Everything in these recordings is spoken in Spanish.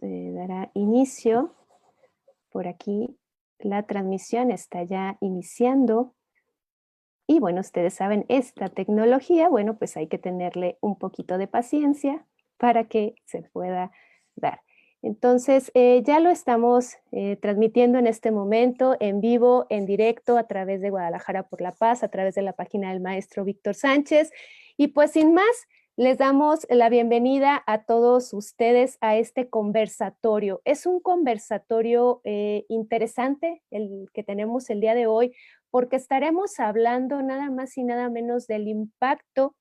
dará inicio. Por aquí la transmisión está ya iniciando. Y bueno, ustedes saben, esta tecnología, bueno, pues hay que tenerle un poquito de paciencia para que se pueda dar. Entonces, ya lo estamos transmitiendo en este momento, en vivo, en directo, a través de Guadalajara por la Paz, a través de la página del maestro Víctor Sánchez. Y pues sin más, les damos la bienvenida a todos ustedes a este conversatorio. Es un conversatorio interesante el que tenemos el día de hoy, porque estaremos hablando nada más y nada menos del impacto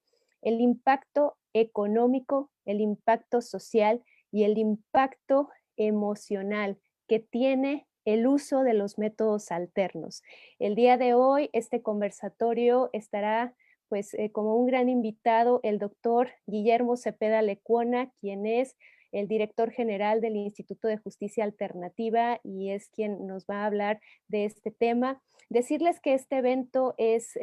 económico, el impacto social y el impacto emocional que tiene el uso de los métodos alternos. El día de hoy, este conversatorio estará pues como un gran invitado el doctor Guillermo Cepeda Lecuona, quien es el director general del Instituto de Justicia Alternativa y es quien nos va a hablar de este tema. Decirles que este evento es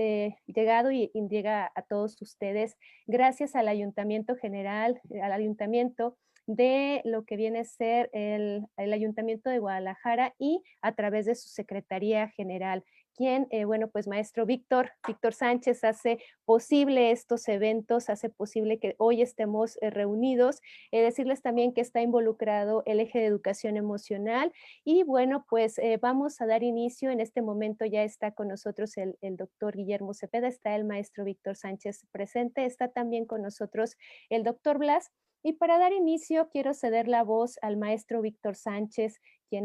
llegado y llega a todos ustedes gracias al Ayuntamiento General, al Ayuntamiento de lo que viene a ser el Ayuntamiento de Guadalajara y a través de su Secretaría General, quien, bueno, pues maestro Víctor Sánchez hace posible estos eventos, hace posible que hoy estemos reunidos. Decirles también que está involucrado el eje de educación emocional y bueno, pues vamos a dar inicio. En este momento ya está con nosotros el doctor Guillermo Cepeda, está el maestro Víctor Sánchez presente, está también con nosotros el doctor Blas. Y para dar inicio, quiero ceder la voz al maestro Víctor Sánchez, quien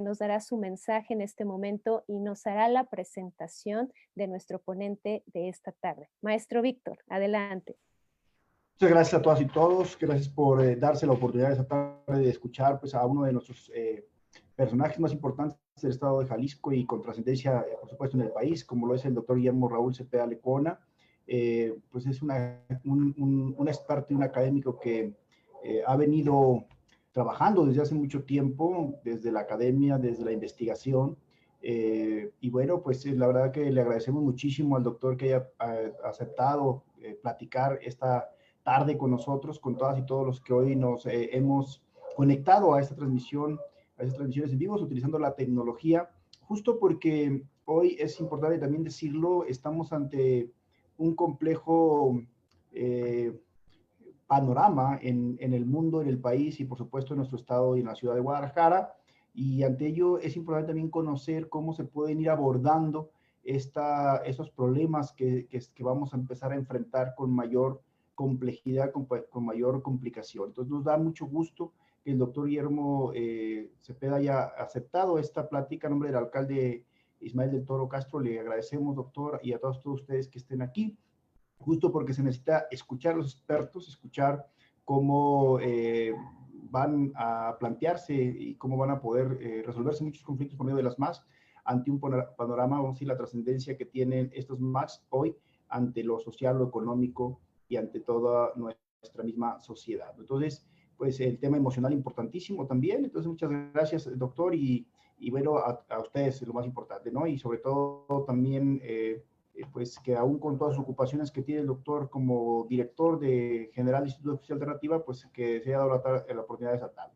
nos dará su mensaje en este momento y nos hará la presentación de nuestro ponente de esta tarde. Maestro Víctor, adelante. Muchas gracias a todas y todos. Gracias por darse la oportunidad esta tarde de escuchar pues, a uno de nuestros personajes más importantes del estado de Jalisco y con trascendencia, por supuesto, en el país, como lo es el doctor Guillermo Raúl Cepeda Lecuona. Pues es un experto y un académico que ha venido trabajando desde hace mucho tiempo, desde la academia, desde la investigación. Y bueno, pues la verdad que le agradecemos muchísimo al doctor que haya aceptado platicar esta tarde con nosotros, con todas y todos los que hoy nos hemos conectado a esta transmisión, a estas transmisiones en vivo, utilizando la tecnología, justo porque hoy es importante también decirlo, estamos ante un complejo panorama en el mundo, en el país y por supuesto en nuestro estado y en la ciudad de Guadalajara, y ante ello es importante también conocer cómo se pueden ir abordando esos problemas que vamos a empezar a enfrentar con mayor complejidad, con mayor complicación. Entonces nos da mucho gusto que el doctor Guillermo Cepeda haya aceptado esta plática a nombre del alcalde Ismael del Toro Castro. Le agradecemos, doctor, y a todos ustedes que estén aquí, justo porque se necesita escuchar a los expertos, escuchar cómo van a plantearse y cómo van a poder resolverse muchos conflictos por medio de las MAS ante un panorama, vamos a decir, la trascendencia que tienen estos MAS hoy ante lo social, lo económico y ante toda nuestra misma sociedad. Entonces, pues el tema emocional importantísimo también. Entonces, muchas gracias, doctor, y bueno, a ustedes lo más importante, ¿no? Y sobre todo también, pues que aún con todas las ocupaciones que tiene el doctor como director general del Instituto de Justicia Alternativa, pues que se haya dado la oportunidad de esa tarde.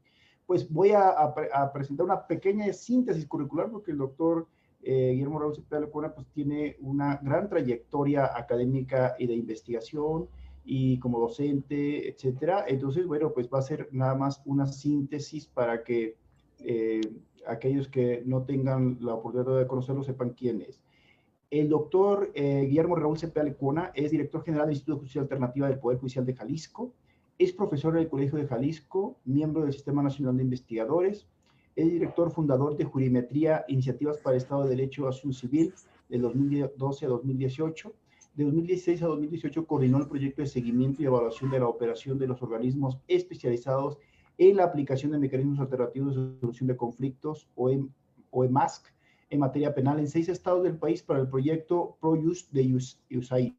Pues voy a presentar una pequeña síntesis curricular porque el doctor Guillermo Raúl Cepeda Lecuona pues tiene una gran trayectoria académica y de investigación y como docente, etcétera. Entonces, bueno, pues va a ser nada más una síntesis para que aquellos que no tengan la oportunidad de conocerlo sepan quién es. El doctor Guillermo Raúl Cepeda Lecuona es director general del Instituto de Justicia Alternativa del Poder Judicial de Jalisco, es profesor del Colegio de Jalisco, miembro del Sistema Nacional de Investigadores, es director fundador de Jurimetría, Iniciativas para el Estado de Derecho y Acción Civil de 2012 a 2018. De 2016 a 2018 coordinó el proyecto de seguimiento y evaluación de la operación de los organismos especializados en la aplicación de mecanismos alternativos de solución de conflictos, o EMASC, en materia penal en 6 estados del país para el proyecto ProJust de USAID.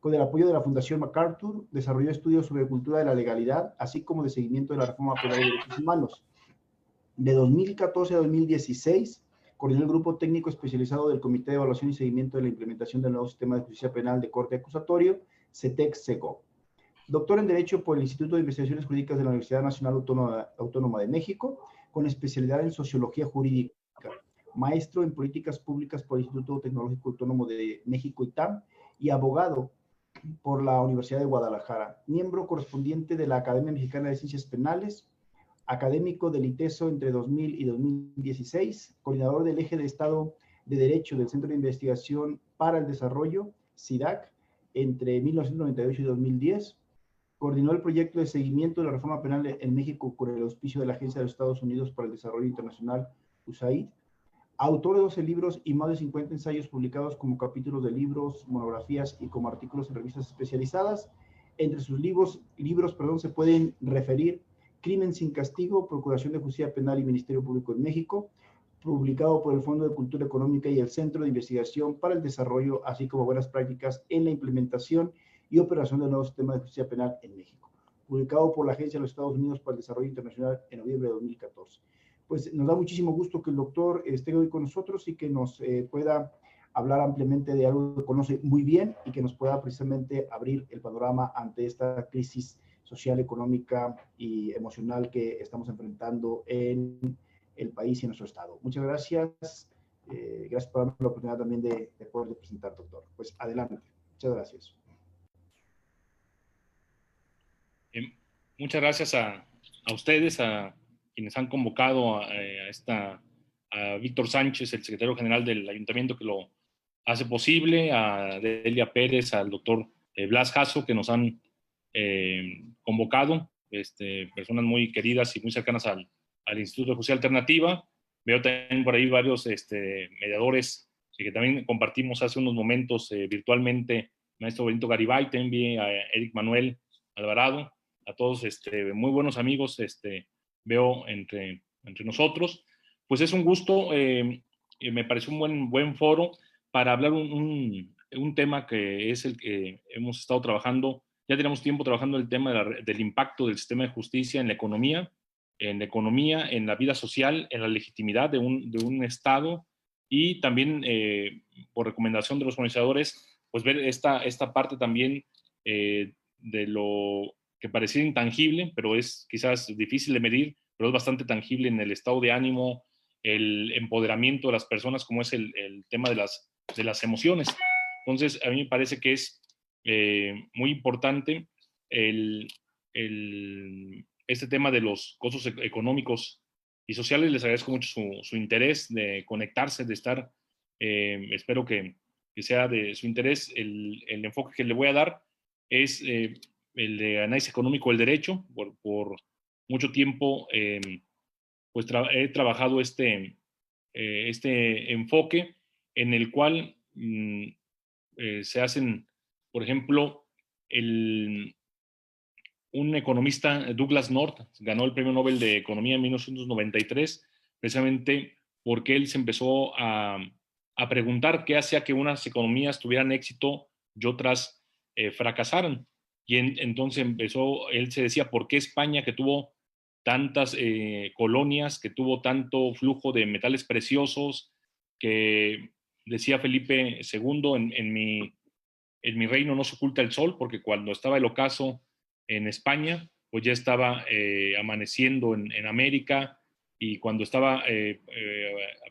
Con el apoyo de la Fundación MacArthur, desarrolló estudios sobre cultura de la legalidad, así como de seguimiento de la reforma penal y derechos humanos. De 2014 a 2016, coordinó el grupo técnico especializado del Comité de Evaluación y Seguimiento de la Implementación del nuevo Sistema de Justicia Penal de Corte Acusatorio, CETEC-SEGO. doctor en Derecho por el Instituto de Investigaciones Jurídicas de la Universidad Nacional Autónoma de México, con especialidad en Sociología Jurídica, maestro en Políticas Públicas por el Instituto Tecnológico Autónomo de México, ITAM, y abogado por la Universidad de Guadalajara, miembro correspondiente de la Academia Mexicana de Ciencias Penales, académico del ITESO entre 2000 y 2016, coordinador del Eje de Estado de Derecho del Centro de Investigación para el Desarrollo, CIDAC, entre 1998 y 2010, coordinó el proyecto de seguimiento de la reforma penal en México con el auspicio de la Agencia de los Estados Unidos para el Desarrollo Internacional, USAID, autor de 12 libros y más de 50 ensayos publicados como capítulos de libros, monografías y como artículos en revistas especializadas. Entre sus libros se pueden referir Crimen sin Castigo, Procuración de Justicia Penal y Ministerio Público en México, publicado por el Fondo de Cultura Económica y el Centro de Investigación para el Desarrollo, así como buenas prácticas en la implementación y operación del nuevo sistema de justicia penal en México, publicado por la Agencia de los Estados Unidos para el Desarrollo Internacional en noviembre de 2014. Pues nos da muchísimo gusto que el doctor esté hoy con nosotros y que nos pueda hablar ampliamente de algo que conoce muy bien y que nos pueda precisamente abrir el panorama ante esta crisis social, económica y emocional que estamos enfrentando en el país y en nuestro estado. Muchas gracias. Gracias por darme la oportunidad también de poder presentar, doctor. Pues adelante. Muchas gracias. Muchas gracias a ustedes, a quienes han convocado a Víctor Sánchez, el secretario general del ayuntamiento, que lo hace posible, a Delia Pérez, al doctor Blas Jasso, que nos han convocado, personas muy queridas y muy cercanas al Instituto de Justicia Alternativa. Veo también por ahí varios mediadores que también compartimos hace unos momentos virtualmente, maestro Benito Garibay, también a Eric Manuel Alvarado, a todos muy buenos amigos veo entre nosotros. Pues es un gusto, me pareció un buen foro para hablar un tema que es el que hemos estado trabajando. Ya tenemos tiempo trabajando el tema del impacto del sistema de justicia en la economía, en la vida social, en la legitimidad de un Estado, y también por recomendación de los organizadores, pues ver esta parte también de lo que parecía intangible, pero es quizás difícil de medir, pero es bastante tangible en el estado de ánimo, el empoderamiento de las personas, como es el tema de las emociones. Entonces, a mí me parece que es muy importante este tema de los costos económicos y sociales. Les agradezco mucho su interés de conectarse, de estar. Espero que sea de su interés. El enfoque que le voy a dar es el de análisis económico del derecho. Por mucho tiempo pues he trabajado este enfoque en el cual se hacen, por ejemplo, un economista, Douglas North, ganó el Premio Nobel de Economía en 1993, precisamente porque él se empezó a preguntar qué hacía que unas economías tuvieran éxito y otras fracasaran. Y entonces él se decía, ¿por qué España, que tuvo tantas colonias, que tuvo tanto flujo de metales preciosos, que decía Felipe II, en mi reino no se oculta el sol, porque cuando estaba el ocaso en España, pues ya estaba amaneciendo en América, y cuando estaba a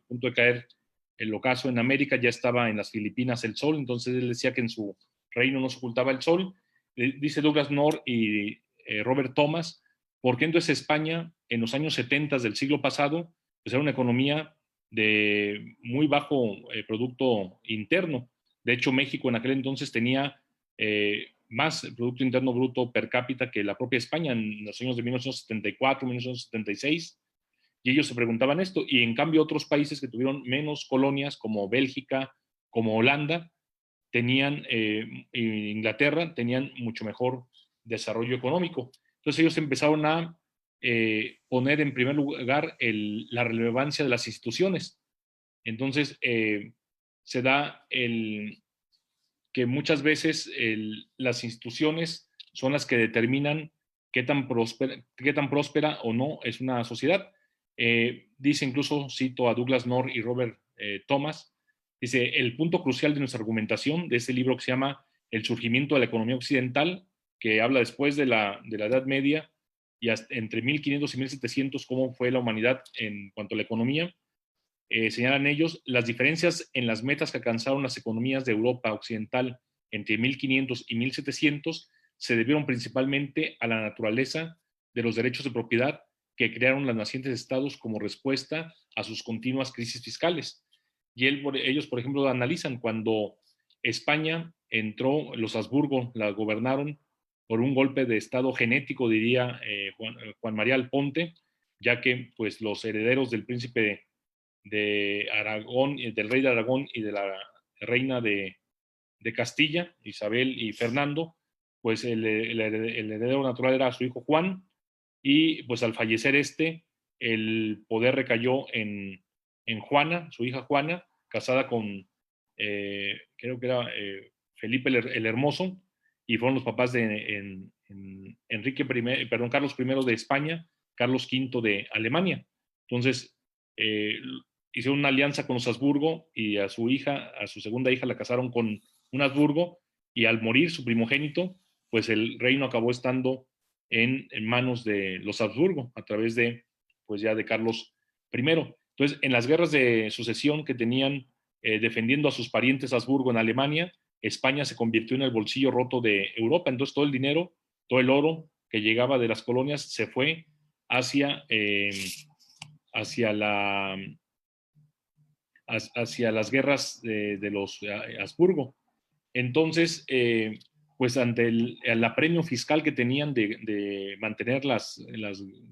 punto de caer el ocaso en América, ya estaba en las Filipinas el sol. Entonces él decía que en su reino no se ocultaba el sol. Dice Douglas North y Robert Thomas, ¿por qué entonces España en los años 70 del siglo pasado pues era una economía de muy bajo producto interno? De hecho, México en aquel entonces tenía más Producto Interno Bruto per cápita que la propia España en los años de 1974, 1976, y ellos se preguntaban esto. Y en cambio otros países que tuvieron menos colonias, como Bélgica, como Holanda, Inglaterra, tenían mucho mejor desarrollo económico. Entonces ellos empezaron a poner en primer lugar la relevancia de las instituciones. Entonces se da que muchas veces las instituciones son las que determinan qué tan próspera o no es una sociedad. Dice, incluso cito a Douglas North y Robert Thomas, dice, el punto crucial de nuestra argumentación, de este libro que se llama El surgimiento de la economía occidental, que habla después de la Edad Media y hasta entre 1500 y 1700, cómo fue la humanidad en cuanto a la economía. Señalan ellos, las diferencias en las metas que alcanzaron las economías de Europa Occidental entre 1500 y 1700 se debieron principalmente a la naturaleza de los derechos de propiedad que crearon las nacientes estados como respuesta a sus continuas crisis fiscales. Y ellos, por ejemplo, analizan cuando España entró, los Habsburgo la gobernaron por un golpe de estado genético, diría Juan María Alponte, ya que pues, los herederos del príncipe de Aragón, del rey de Aragón y de la reina de Castilla, Isabel y Fernando, pues el heredero natural era su hijo Juan, y pues al fallecer el poder recayó en Juana, su hija Juana, casada con, creo que era Felipe el Hermoso, y fueron los papás de Carlos I de España, Carlos V de Alemania. Entonces, hicieron una alianza con los Habsburgo y a su segunda hija la casaron con un Habsburgo, y al morir su primogénito, pues el reino acabó estando en manos de los Habsburgo a través de, pues ya de Carlos I. Entonces, en las guerras de sucesión que tenían defendiendo a sus parientes Habsburgo en Alemania, España se convirtió en el bolsillo roto de Europa. Entonces, todo el dinero, todo el oro que llegaba de las colonias se fue hacia las guerras de los Habsburgo. Entonces, pues ante el apremio fiscal que tenían de mantener las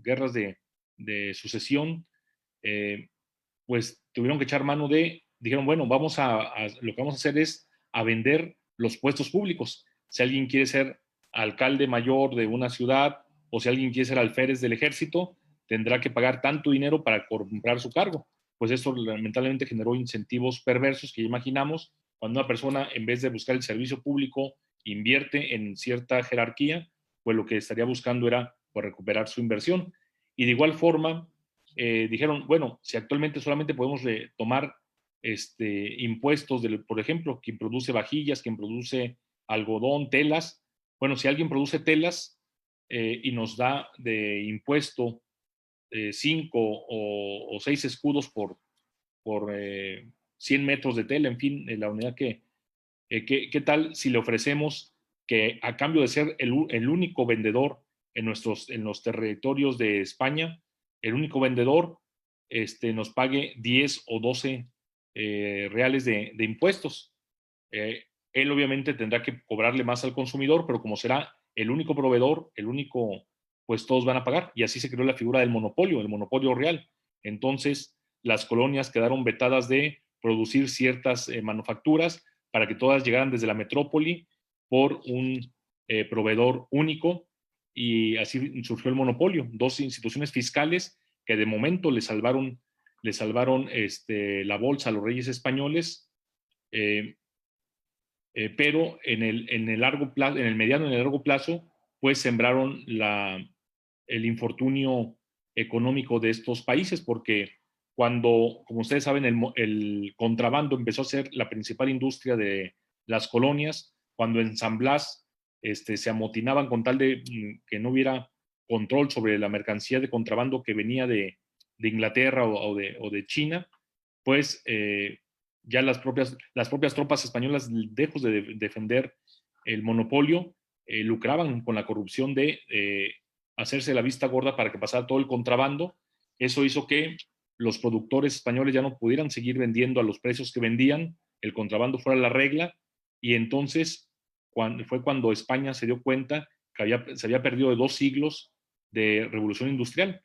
guerras de sucesión, pues tuvieron que echar mano dijeron, bueno, lo que vamos a hacer es a vender los puestos públicos. Si alguien quiere ser alcalde mayor de una ciudad, o si alguien quiere ser alférez del ejército, tendrá que pagar tanto dinero para comprar su cargo. Pues esto lamentablemente generó incentivos perversos que ya imaginamos. Cuando una persona, en vez de buscar el servicio público, invierte en cierta jerarquía, pues lo que estaría buscando era pues, recuperar su inversión. Y de igual forma, dijeron, bueno, si actualmente solamente podemos tomar impuestos, por ejemplo, quien produce vajillas, quien produce algodón, telas, bueno, si alguien produce telas y nos da de impuesto 5 o 6 escudos por 100 metros de tela, en fin, la unidad ¿qué tal si le ofrecemos que a cambio de ser el único vendedor en los territorios de España, el único vendedor nos pague 10 o 12 reales de impuestos? Él obviamente tendrá que cobrarle más al consumidor, pero como será el único proveedor, pues todos van a pagar. Y así se creó la figura del monopolio, el monopolio real. Entonces, las colonias quedaron vetadas de producir ciertas manufacturas para que todas llegaran desde la metrópoli por un proveedor único, y así surgió el monopolio. Dos instituciones fiscales que de momento le salvaron la bolsa a los reyes españoles, pero en el largo plazo, en el mediano y en el largo plazo, pues sembraron el infortunio económico de estos países, porque cuando, como ustedes saben, el contrabando empezó a ser la principal industria de las colonias, cuando en San Blas se amotinaban con tal de que no hubiera control sobre la mercancía de contrabando que venía de Inglaterra o de China, pues ya las propias tropas españolas, lejos de defender el monopolio, lucraban con la corrupción de hacerse la vista gorda para que pasara todo el contrabando. Eso hizo que los productores españoles ya no pudieran seguir vendiendo a los precios que vendían, el contrabando fuera la regla, y entonces fue cuando España se dio cuenta que se había perdido de 2 siglos de revolución industrial.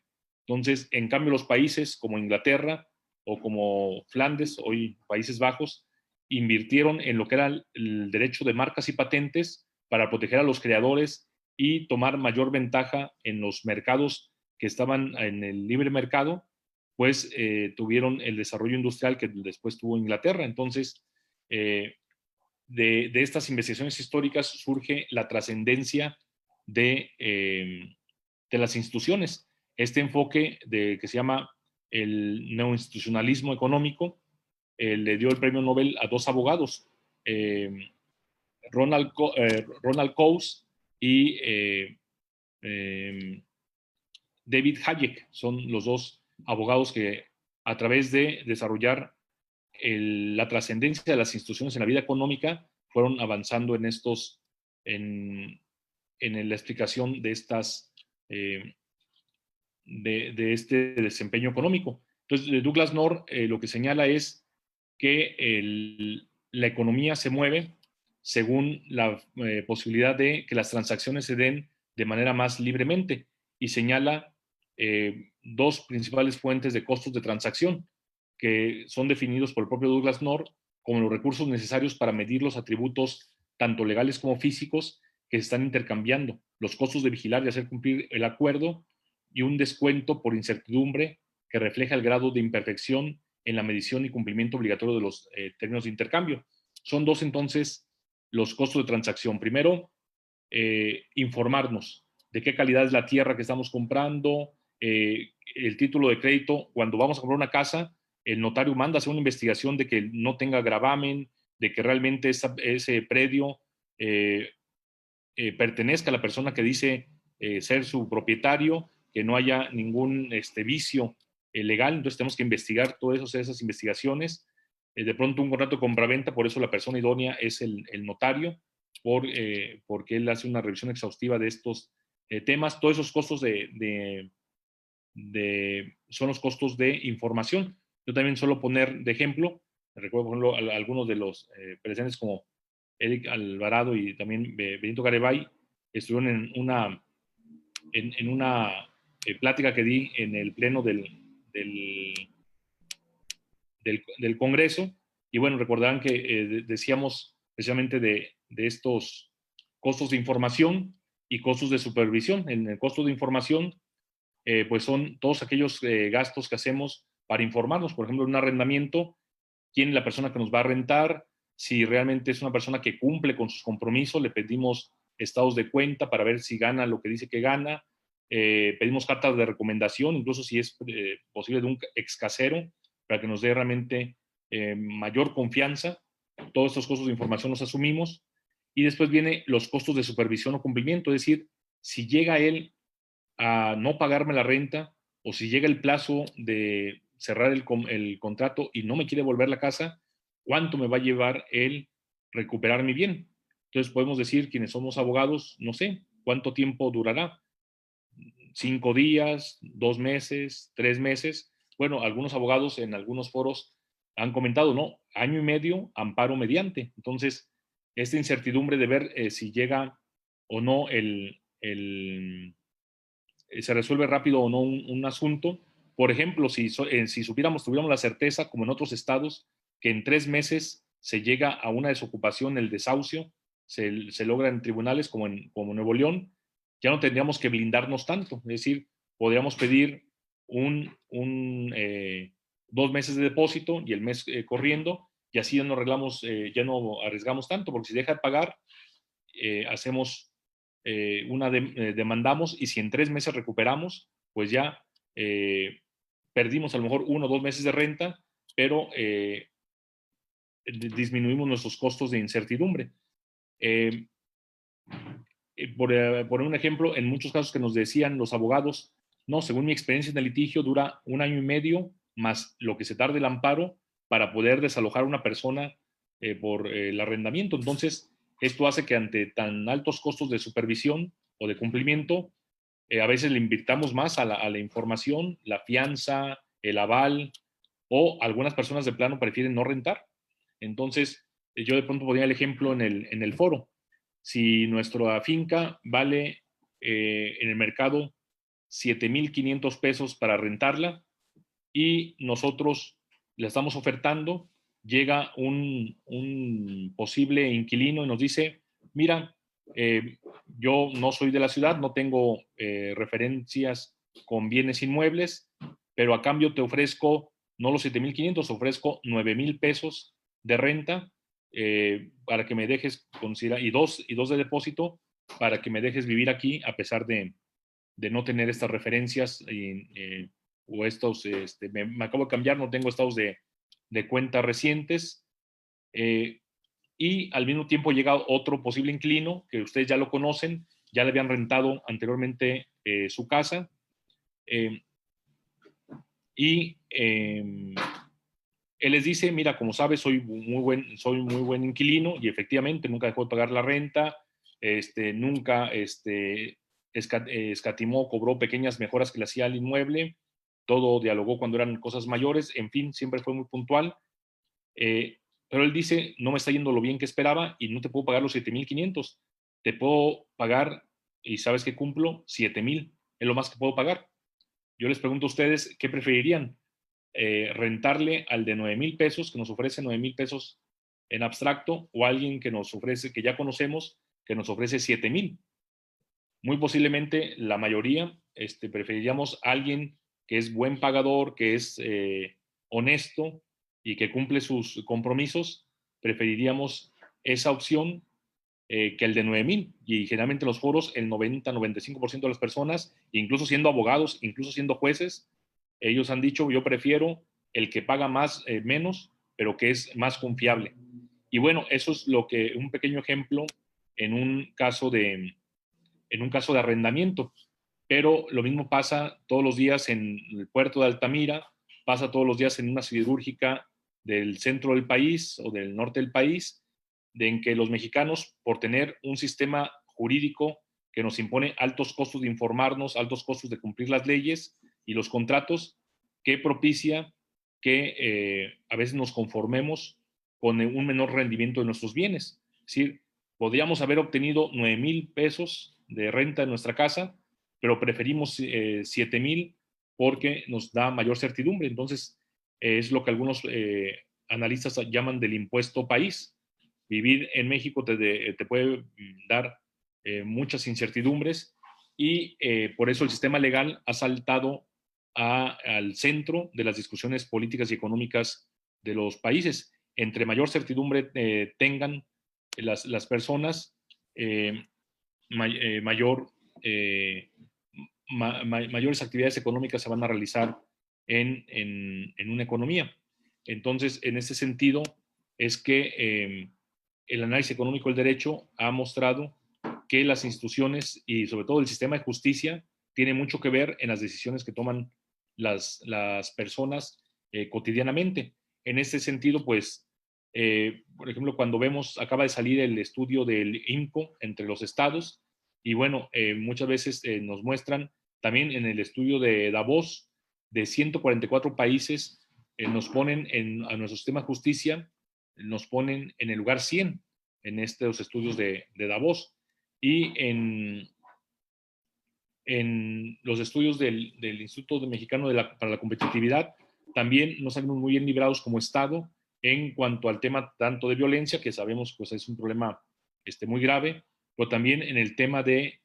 Entonces, en cambio, los países como Inglaterra o como Flandes, hoy Países Bajos, invirtieron en lo que era el derecho de marcas y patentes para proteger a los creadores y tomar mayor ventaja en los mercados que estaban en el libre mercado, pues tuvieron el desarrollo industrial que después tuvo Inglaterra. Entonces, de estas investigaciones históricas surge la trascendencia de las instituciones. Este enfoque que se llama el neoinstitucionalismo económico le dio el premio Nobel a 2 abogados, Ronald Coase y David Hayek. Son los dos abogados que, a través de desarrollar la trascendencia de las instituciones en la vida económica, fueron avanzando en estos, en la explicación de estas, de este desempeño económico. Entonces, Douglas North lo que señala es que la economía se mueve según la posibilidad de que las transacciones se den de manera más libremente, y señala dos principales fuentes de costos de transacción, que son definidos por el propio Douglas North como los recursos necesarios para medir los atributos tanto legales como físicos que se están intercambiando, los costos de vigilar y hacer cumplir el acuerdo, y un descuento por incertidumbre que refleja el grado de imperfección en la medición y cumplimiento obligatorio de los términos de intercambio. Son dos, entonces, los costos de transacción. Primero, informarnos de qué calidad es la tierra que estamos comprando, el título de crédito. Cuando vamos a comprar una casa, el notario manda hacer una investigación de que no tenga gravamen, de que realmente ese predio pertenezca a la persona que dice ser su propietario, que no haya ningún vicio legal. Entonces tenemos que investigar todas esas investigaciones. De pronto un contrato de compraventa, por eso la persona idónea es el notario, porque él hace una revisión exhaustiva de estos temas. Todos esos costos son los costos de información. Yo también suelo poner de ejemplo, recuerdo por ejemplo algunos de los presentes como Eric Alvarado y también Benito Garibay estuvieron en una plática que di en el pleno del Congreso, y bueno, recordarán que decíamos precisamente de estos costos de información y costos de supervisión. En el costo de información, pues son todos aquellos gastos que hacemos para informarnos, por ejemplo, en un arrendamiento, quién es la persona que nos va a rentar, si realmente es una persona que cumple con sus compromisos, le pedimos estados de cuenta para ver si gana lo que dice que gana, pedimos cartas de recomendación, incluso si es posible de un ex casero, para que nos dé realmente mayor confianza. Todos estos costos de información los asumimos, y después vienen los costos de supervisión o cumplimiento, es decir, si llega él a no pagarme la renta, o si llega el plazo de cerrar el contrato y no me quiere volver la casa, ¿cuánto me va a llevar él recuperar mi bien? Entonces podemos decir, quienes somos abogados, no sé, ¿cuánto tiempo durará? 5 días, 2 meses, 3 meses. Bueno, algunos abogados en algunos foros han comentado, no, año y medio, amparo mediante. Entonces, esta incertidumbre de ver si llega o no se resuelve rápido o no un asunto. Por ejemplo, si tuviéramos la certeza, como en otros estados, que en 3 meses se llega a una desocupación, el desahucio, se logra en tribunales como Nuevo León, ya no tendríamos que blindarnos tanto. Es decir, podríamos pedir 2 meses de depósito y el mes corriendo, y así ya no arreglamos, ya no arriesgamos tanto, porque si deja de pagar, demandamos, y si en 3 meses recuperamos, pues ya perdimos a lo mejor 1 o 2 meses de renta, pero disminuimos nuestros costos de incertidumbre. Por un ejemplo, en muchos casos que nos decían los abogados, no, según mi experiencia en el litigio, dura 1 año y medio más lo que se tarde el amparo para poder desalojar a una persona por el arrendamiento. Entonces, esto hace que ante tan altos costos de supervisión o de cumplimiento, a veces le invirtamos más a la información, la fianza, el aval, o algunas personas de plano prefieren no rentar. Entonces, yo de pronto ponía el ejemplo en el foro. Si nuestra finca vale en el mercado 7,500 pesos para rentarla, y nosotros la estamos ofertando, llega un posible inquilino y nos dice, mira, yo no soy de la ciudad, no tengo referencias con bienes inmuebles, pero a cambio te ofrezco no los 7,500, ofrezco 9,000 pesos de renta para que me dejes considerar, y dos de depósito, para que me dejes vivir aquí a pesar de no tener estas referencias o estos, me acabo de cambiar, no tengo estados de cuenta recientes. Y al mismo tiempo llega otro posible inquilino, que ustedes ya lo conocen, ya le habían rentado anteriormente su casa, y él les dice, mira, como sabes, soy muy buen inquilino, y efectivamente nunca dejó de pagar la renta, nunca escatimó, cobró pequeñas mejoras que le hacía al inmueble, todo dialogó cuando eran cosas mayores, en fin, siempre fue muy puntual. Pero él dice, no me está yendo lo bien que esperaba y no te puedo pagar los 7,500. Te puedo pagar, y sabes que cumplo, 7,000. Es lo más que puedo pagar. Yo les pregunto a ustedes, ¿qué preferirían? ¿Rentarle al de 9,000 pesos, que nos ofrece 9,000 pesos en abstracto, o alguien que nos ofrece, que ya conocemos, que nos ofrece 7,000? Muy posiblemente la mayoría preferiríamos a alguien que es buen pagador, que es honesto y que cumple sus compromisos. Preferiríamos esa opción que el de 9,000. Y generalmente en los foros el 90-95% de las personas, incluso siendo abogados, incluso siendo jueces, ellos han dicho, yo prefiero el que paga más, menos, pero que es más confiable. Y bueno, eso es un pequeño ejemplo en un caso de arrendamiento. Pero lo mismo pasa todos los días en el puerto de Altamira, pasa todos los días en una siderúrgica del centro del país o del norte del país, en que los mexicanos, por tener un sistema jurídico que nos impone altos costos de informarnos, altos costos de cumplir las leyes y los contratos, que propicia que a veces nos conformemos con un menor rendimiento de nuestros bienes. Es decir, podríamos haber obtenido 9,000 pesos de renta en nuestra casa, pero preferimos 7,000 porque nos da mayor certidumbre. Entonces, es lo que algunos analistas llaman del impuesto país. Vivir en México te puede dar muchas incertidumbres, y por eso el sistema legal ha saltado al centro de las discusiones políticas y económicas de los países. Entre mayor certidumbre tengan las personas, mayores actividades económicas se van a realizar en una economía. Entonces, en ese sentido, es que el análisis económico del derecho ha mostrado que las instituciones y sobre todo el sistema de justicia tiene mucho que ver en las decisiones que toman las personas cotidianamente. En ese sentido, pues, por ejemplo, cuando acaba de salir el estudio del INCO entre los estados, y bueno, muchas veces nos muestran también en el estudio de Davos, de 144 países, nos ponen a nuestro sistema de justicia, nos ponen en el lugar 100 en estos estudios de Davos. Y en los estudios del Instituto Mexicano para la Competitividad, también nos salimos muy bien librados como Estado en cuanto al tema tanto de violencia, que sabemos pues es un problema muy grave, pero también en el tema de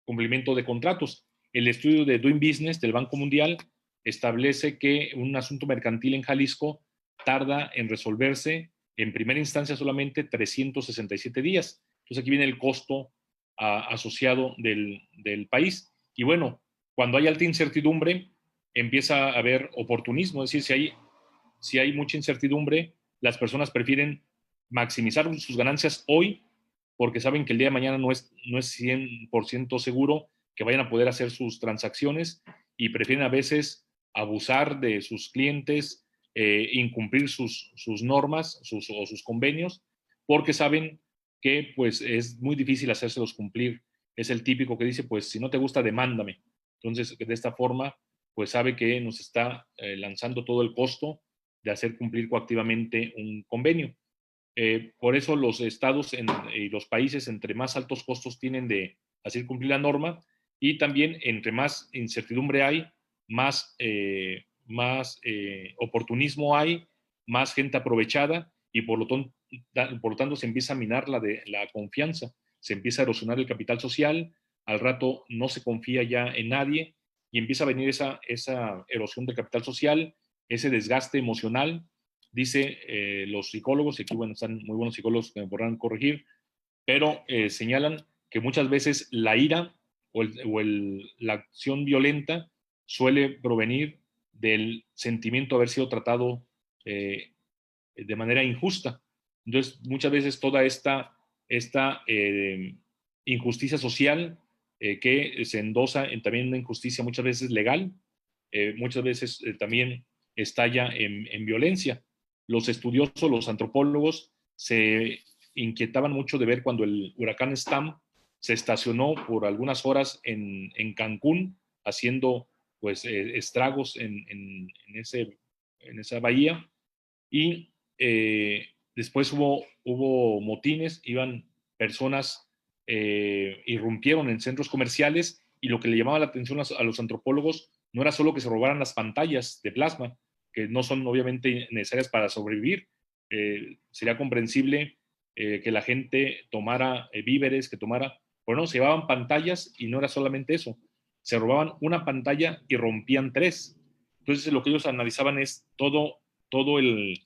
cumplimiento de contratos. El estudio de Doing Business del Banco Mundial establece que un asunto mercantil en Jalisco tarda en resolverse en primera instancia solamente 367 días. Entonces aquí viene el costo asociado del país. Y bueno, cuando hay alta incertidumbre, empieza a haber oportunismo. Es decir, si hay mucha incertidumbre, las personas prefieren maximizar sus ganancias hoy porque saben que el día de mañana no es 100% seguro que vayan a poder hacer sus transacciones, y prefieren a veces abusar de sus clientes, incumplir sus normas o sus convenios, porque saben que pues es muy difícil hacérselos cumplir. Es el típico que dice, pues si no te gusta, demándame. Entonces, de esta forma, pues sabe que nos está lanzando todo el costo de hacer cumplir coactivamente un convenio. Por eso los estados y los países entre más altos costos tienen de hacer cumplir la norma, y también entre más incertidumbre hay, más oportunismo hay, más gente aprovechada, y por lo tanto se empieza a minar la confianza, se empieza a erosionar el capital social, al rato no se confía ya en nadie, y empieza a venir esa erosión del capital social, ese desgaste emocional. Dice los psicólogos, y aquí bueno, están muy buenos psicólogos que me podrán corregir, pero señalan que muchas veces la ira la acción violenta suele provenir del sentimiento de haber sido tratado de manera injusta. Entonces, muchas veces toda esta injusticia social que se endosa en también una injusticia muchas veces legal, muchas veces también estalla en violencia. Los estudiosos, los antropólogos, se inquietaban mucho de ver cuando el huracán Stam se estacionó por algunas horas en Cancún, haciendo pues estragos en esa bahía, y después hubo motines, iban personas, irrumpieron en centros comerciales, y lo que le llamaba la atención a los antropólogos no era solo que se robaran las pantallas de plasma, que no son obviamente necesarias para sobrevivir. Sería comprensible que la gente tomara víveres, que tomara, pero no, se llevaban pantallas, y no era solamente eso, se robaban una pantalla y rompían tres. Entonces lo que ellos analizaban es todo el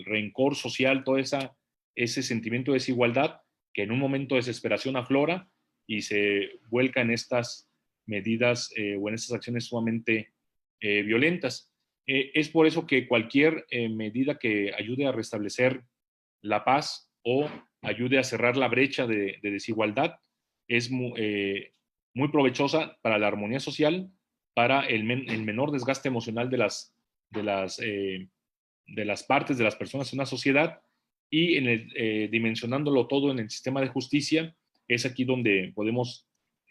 rencor social, todo ese sentimiento de desigualdad que en un momento de desesperación aflora y se vuelca en estas medidas o en estas acciones sumamente violentas. Es por eso que cualquier medida que ayude a restablecer la paz o ayude a cerrar la brecha de desigualdad es muy provechosa para la armonía social, para el menor desgaste emocional de las partes de las personas en una sociedad, y dimensionándolo todo en el sistema de justicia. Es aquí donde podemos,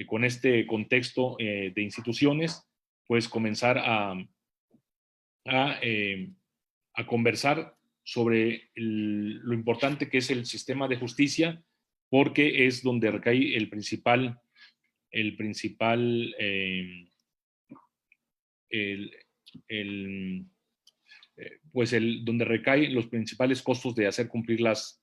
con este contexto de instituciones, pues comenzar a conversar sobre lo importante que es el sistema de justicia, porque es donde recae donde recaen los principales costos de hacer cumplir las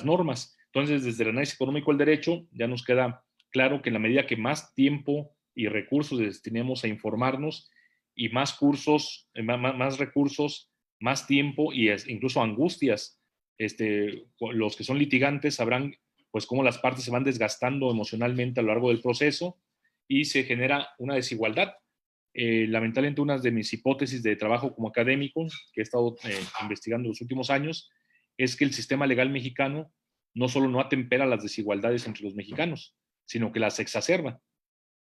normas. Entonces, desde el análisis económico del derecho, ya nos queda claro que en la medida que más tiempo y recursos destinemos a informarnos, y más cursos, más recursos, más tiempo y incluso angustias, los que son litigantes sabrán pues cómo las partes se van desgastando emocionalmente a lo largo del proceso, y se genera una desigualdad. Lamentablemente, una de mis hipótesis de trabajo como académico que he estado investigando los últimos años es que el sistema legal mexicano no solo no atempera las desigualdades entre los mexicanos, sino que las exacerba,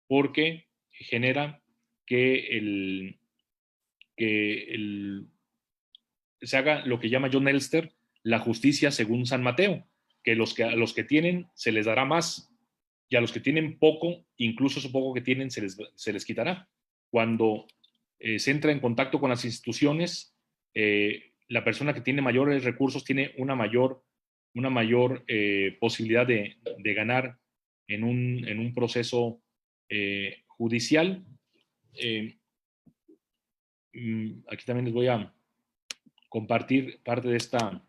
porque genera que se haga lo que llama John Elster la justicia según San Mateo, que a los que tienen se les dará más, y a los que tienen poco, incluso eso poco que tienen, se les quitará. Cuando se entra en contacto con las instituciones, la persona que tiene mayores recursos tiene una mayor posibilidad de ganar en un proceso judicial. Aquí también les voy a compartir parte de esta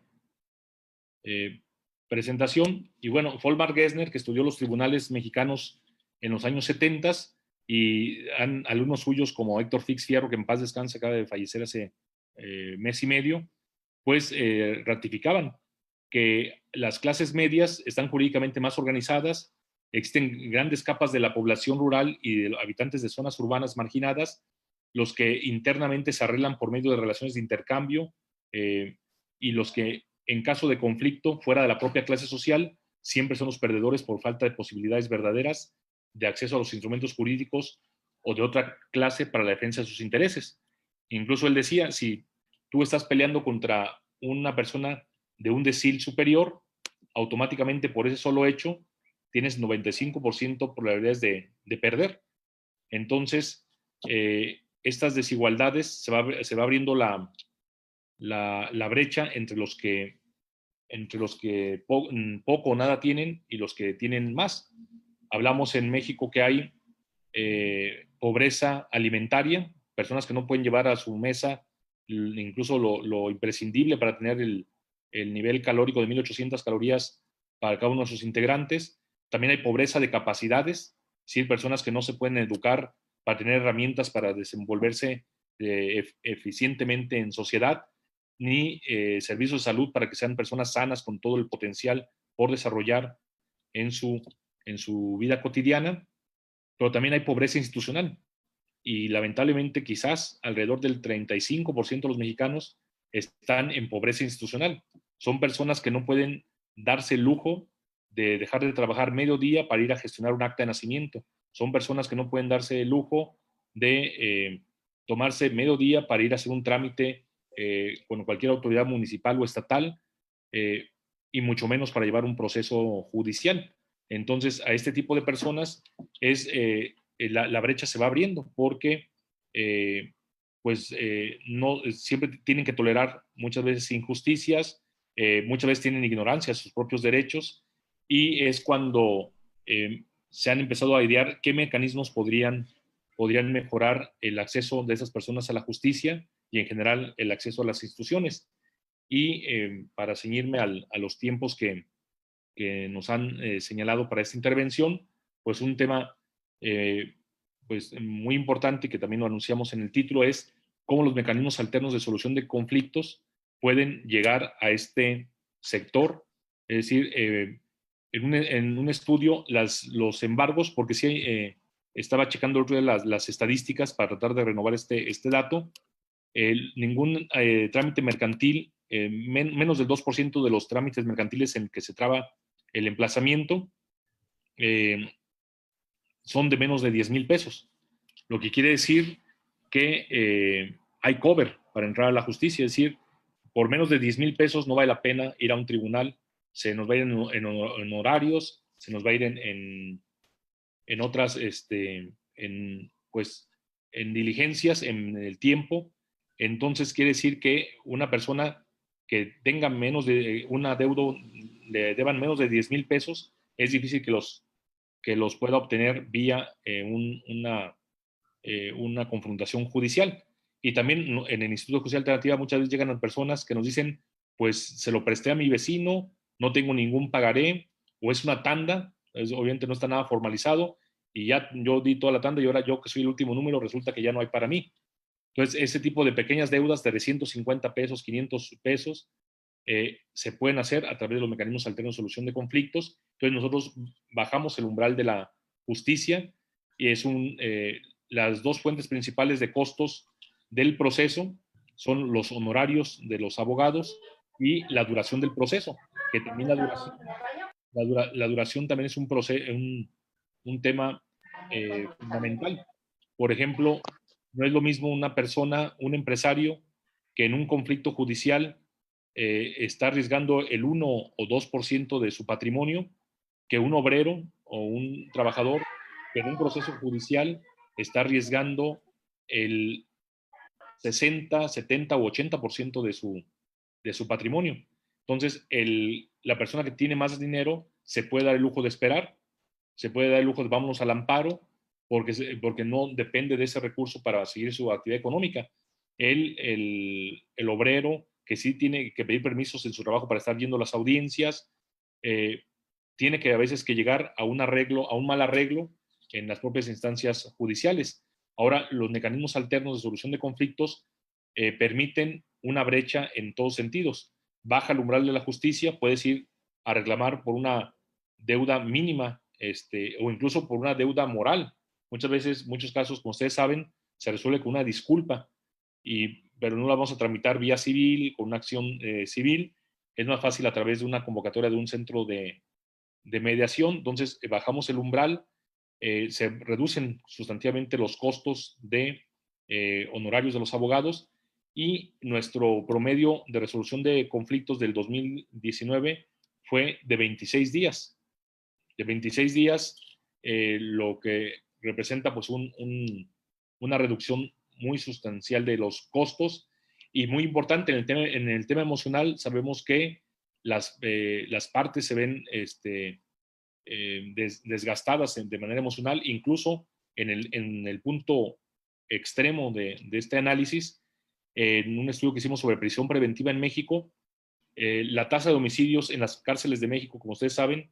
presentación. Y bueno, Folmar Gessner, que estudió los tribunales mexicanos en los años 70, y alumnos suyos como Héctor Fix Fierro, que en paz descanse, acaba de fallecer hace mes y medio, pues ratificaban que las clases medias están jurídicamente más organizadas, existen grandes capas de la población rural y de los habitantes de zonas urbanas marginadas, los que internamente se arreglan por medio de relaciones de intercambio, y los que en caso de conflicto fuera de la propia clase social siempre son los perdedores por falta de posibilidades verdaderas de acceso a los instrumentos jurídicos o de otra clase para la defensa de sus intereses. Incluso él decía, si tú estás peleando contra una persona de un decil superior, automáticamente por ese solo hecho tienes 95% probabilidades de perder. Entonces, estas desigualdades se va abriendo la brecha entre los que poco o nada tienen y los que tienen más. Hablamos en México que hay pobreza alimentaria, personas que no pueden llevar a su mesa incluso lo imprescindible para tener el nivel calórico de 1800 calorías para cada uno de sus integrantes. También hay pobreza de capacidades, ¿sí? Personas que no se pueden educar para tener herramientas para desenvolverse eficientemente en sociedad, ni servicios de salud para que sean personas sanas con todo el potencial por desarrollar en su vida cotidiana. Pero también hay pobreza institucional, y lamentablemente quizás alrededor del 35% de los mexicanos están en pobreza institucional. Son personas que no pueden darse el lujo de dejar de trabajar medio día para ir a gestionar un acta de nacimiento. Son personas que no pueden darse el lujo de tomarse medio día para ir a hacer un trámite con cualquier autoridad municipal o estatal, y mucho menos para llevar un proceso judicial. Entonces, a este tipo de personas la brecha se va abriendo porque no, siempre tienen que tolerar muchas veces injusticias, muchas veces tienen ignorancia de sus propios derechos, y es cuando se han empezado a idear qué mecanismos podrían mejorar el acceso de esas personas a la justicia y en general el acceso a las instituciones. Y para ceñirme a los tiempos que nos han señalado para esta intervención, pues un tema pues muy importante, que también lo anunciamos en el título, es cómo los mecanismos alternos de solución de conflictos pueden llegar a este sector. Es decir, en un estudio, los embargos, porque sí estaba checando el otro día las estadísticas para tratar de renovar este dato. Ningún trámite mercantil, menos del 2% de los trámites mercantiles en que se traba el emplazamiento, son de menos de 10,000 pesos. Lo que quiere decir que hay cover para entrar a la justicia. Es decir, por menos de 10,000 pesos no vale la pena ir a un tribunal. Se nos va a ir en horarios, se nos va a ir en otras, pues, en diligencias, en el tiempo. Entonces quiere decir que una persona que tenga menos de un adeudo, le deban menos de 10,000 pesos, es difícil que los pueda obtener vía una confrontación judicial. Y también en el Instituto de Justicia Alternativa muchas veces llegan personas que nos dicen, pues se lo presté a mi vecino, no tengo ningún pagaré, o es una tanda, obviamente no está nada formalizado, y ya yo di toda la tanda y ahora yo, que soy el último número, resulta que ya no hay para mí. Entonces, ese tipo de pequeñas deudas de 350 pesos, 500 pesos, se pueden hacer a través de los mecanismos alternos de solución de conflictos. Entonces, nosotros bajamos el umbral de la justicia, y las dos fuentes principales de costos del proceso son los honorarios de los abogados y la duración del proceso, que también la duración también es un tema fundamental. Por ejemplo, no es lo mismo una persona, un empresario, que en un conflicto judicial está arriesgando el 1 o 2% de su patrimonio, que un obrero o un trabajador que en un proceso judicial está arriesgando el 60, 70 o 80% de su patrimonio. Entonces, la persona que tiene más dinero se puede dar el lujo de esperar, se puede dar el lujo de vámonos al amparo, porque no depende de ese recurso para seguir su actividad económica. El obrero, que sí tiene que pedir permisos en su trabajo para estar viendo las audiencias, tiene que a veces que llegar a un mal arreglo en las propias instancias judiciales. Ahora, los mecanismos alternos de solución de conflictos permiten una brecha en todos sentidos. Baja el umbral de la justicia, puedes ir a reclamar por una deuda mínima, o incluso por una deuda moral. Muchas veces, muchos casos, como ustedes saben, se resuelve con una disculpa, pero no la vamos a tramitar vía civil, con una acción civil. Es más fácil a través de una convocatoria de un centro de mediación. Entonces, bajamos el umbral, se reducen sustantivamente los costos de honorarios de los abogados, y nuestro promedio de resolución de conflictos del 2019 fue de 26 días. De 26 días, lo que representa pues una reducción muy sustancial de los costos. Y muy importante, en el tema emocional, sabemos que las partes se ven desgastadas de manera emocional. Incluso en el punto extremo de este análisis, en un estudio que hicimos sobre prisión preventiva en México, la tasa de homicidios en las cárceles de México, como ustedes saben,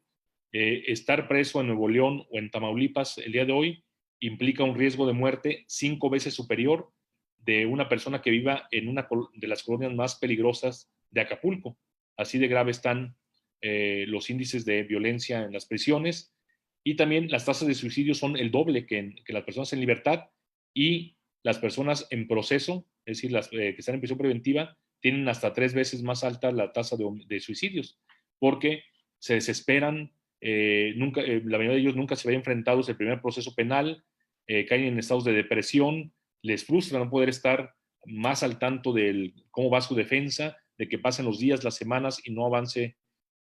estar preso en Nuevo León o en Tamaulipas el día de hoy implica un riesgo de muerte 5 veces superior de una persona que viva en una de las colonias más peligrosas de Acapulco. Así de grave están los índices de violencia en las prisiones, y también las tasas de suicidio son el doble que las personas en libertad, y las personas en proceso, es decir, las que están en prisión preventiva, tienen hasta 3 veces más alta la tasa de suicidios, porque se desesperan, la mayoría de ellos nunca se ven enfrentados al primer proceso penal, caen en estados de depresión, les frustra no poder estar más al tanto de cómo va su defensa, de que pasen los días, las semanas y no avance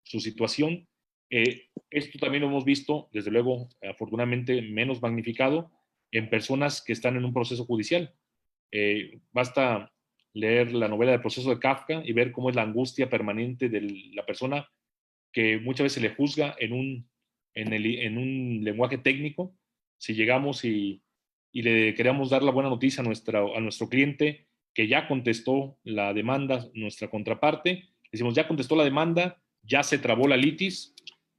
su situación. Esto también lo hemos visto, desde luego, afortunadamente menos magnificado, en personas que están en un proceso judicial. Basta leer la novela del proceso de Kafka y ver cómo es la angustia permanente de la persona que muchas veces se le juzga en un lenguaje técnico. Si llegamos y le queremos dar la buena noticia a nuestro cliente que ya contestó la demanda, nuestra contraparte, decimos, ya contestó la demanda, ya se trabó la litis,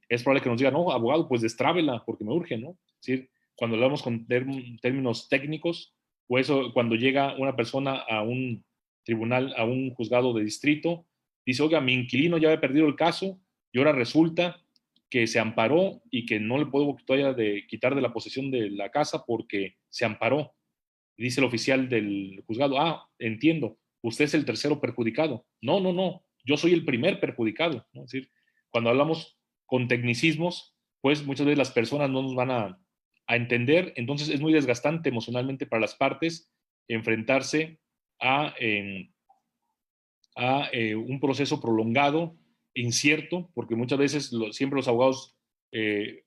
es probable que nos diga, no, abogado, pues destrábela porque me urge, ¿no? Es decir, cuando hablamos con términos técnicos, o eso, cuando llega una persona a un tribunal, a un juzgado de distrito, dice, oiga, mi inquilino ya había perdido el caso y ahora resulta que se amparó y que no le puedo todavía quitar de la posesión de la casa porque se amparó. Y dice el oficial del juzgado, entiendo, usted es el tercero perjudicado. No, no, no, yo soy el primer perjudicado, ¿no? Es decir, cuando hablamos con tecnicismos, pues muchas veces las personas no nos van a entender, entonces es muy desgastante emocionalmente para las partes enfrentarse a, un proceso prolongado, incierto, porque muchas veces siempre los abogados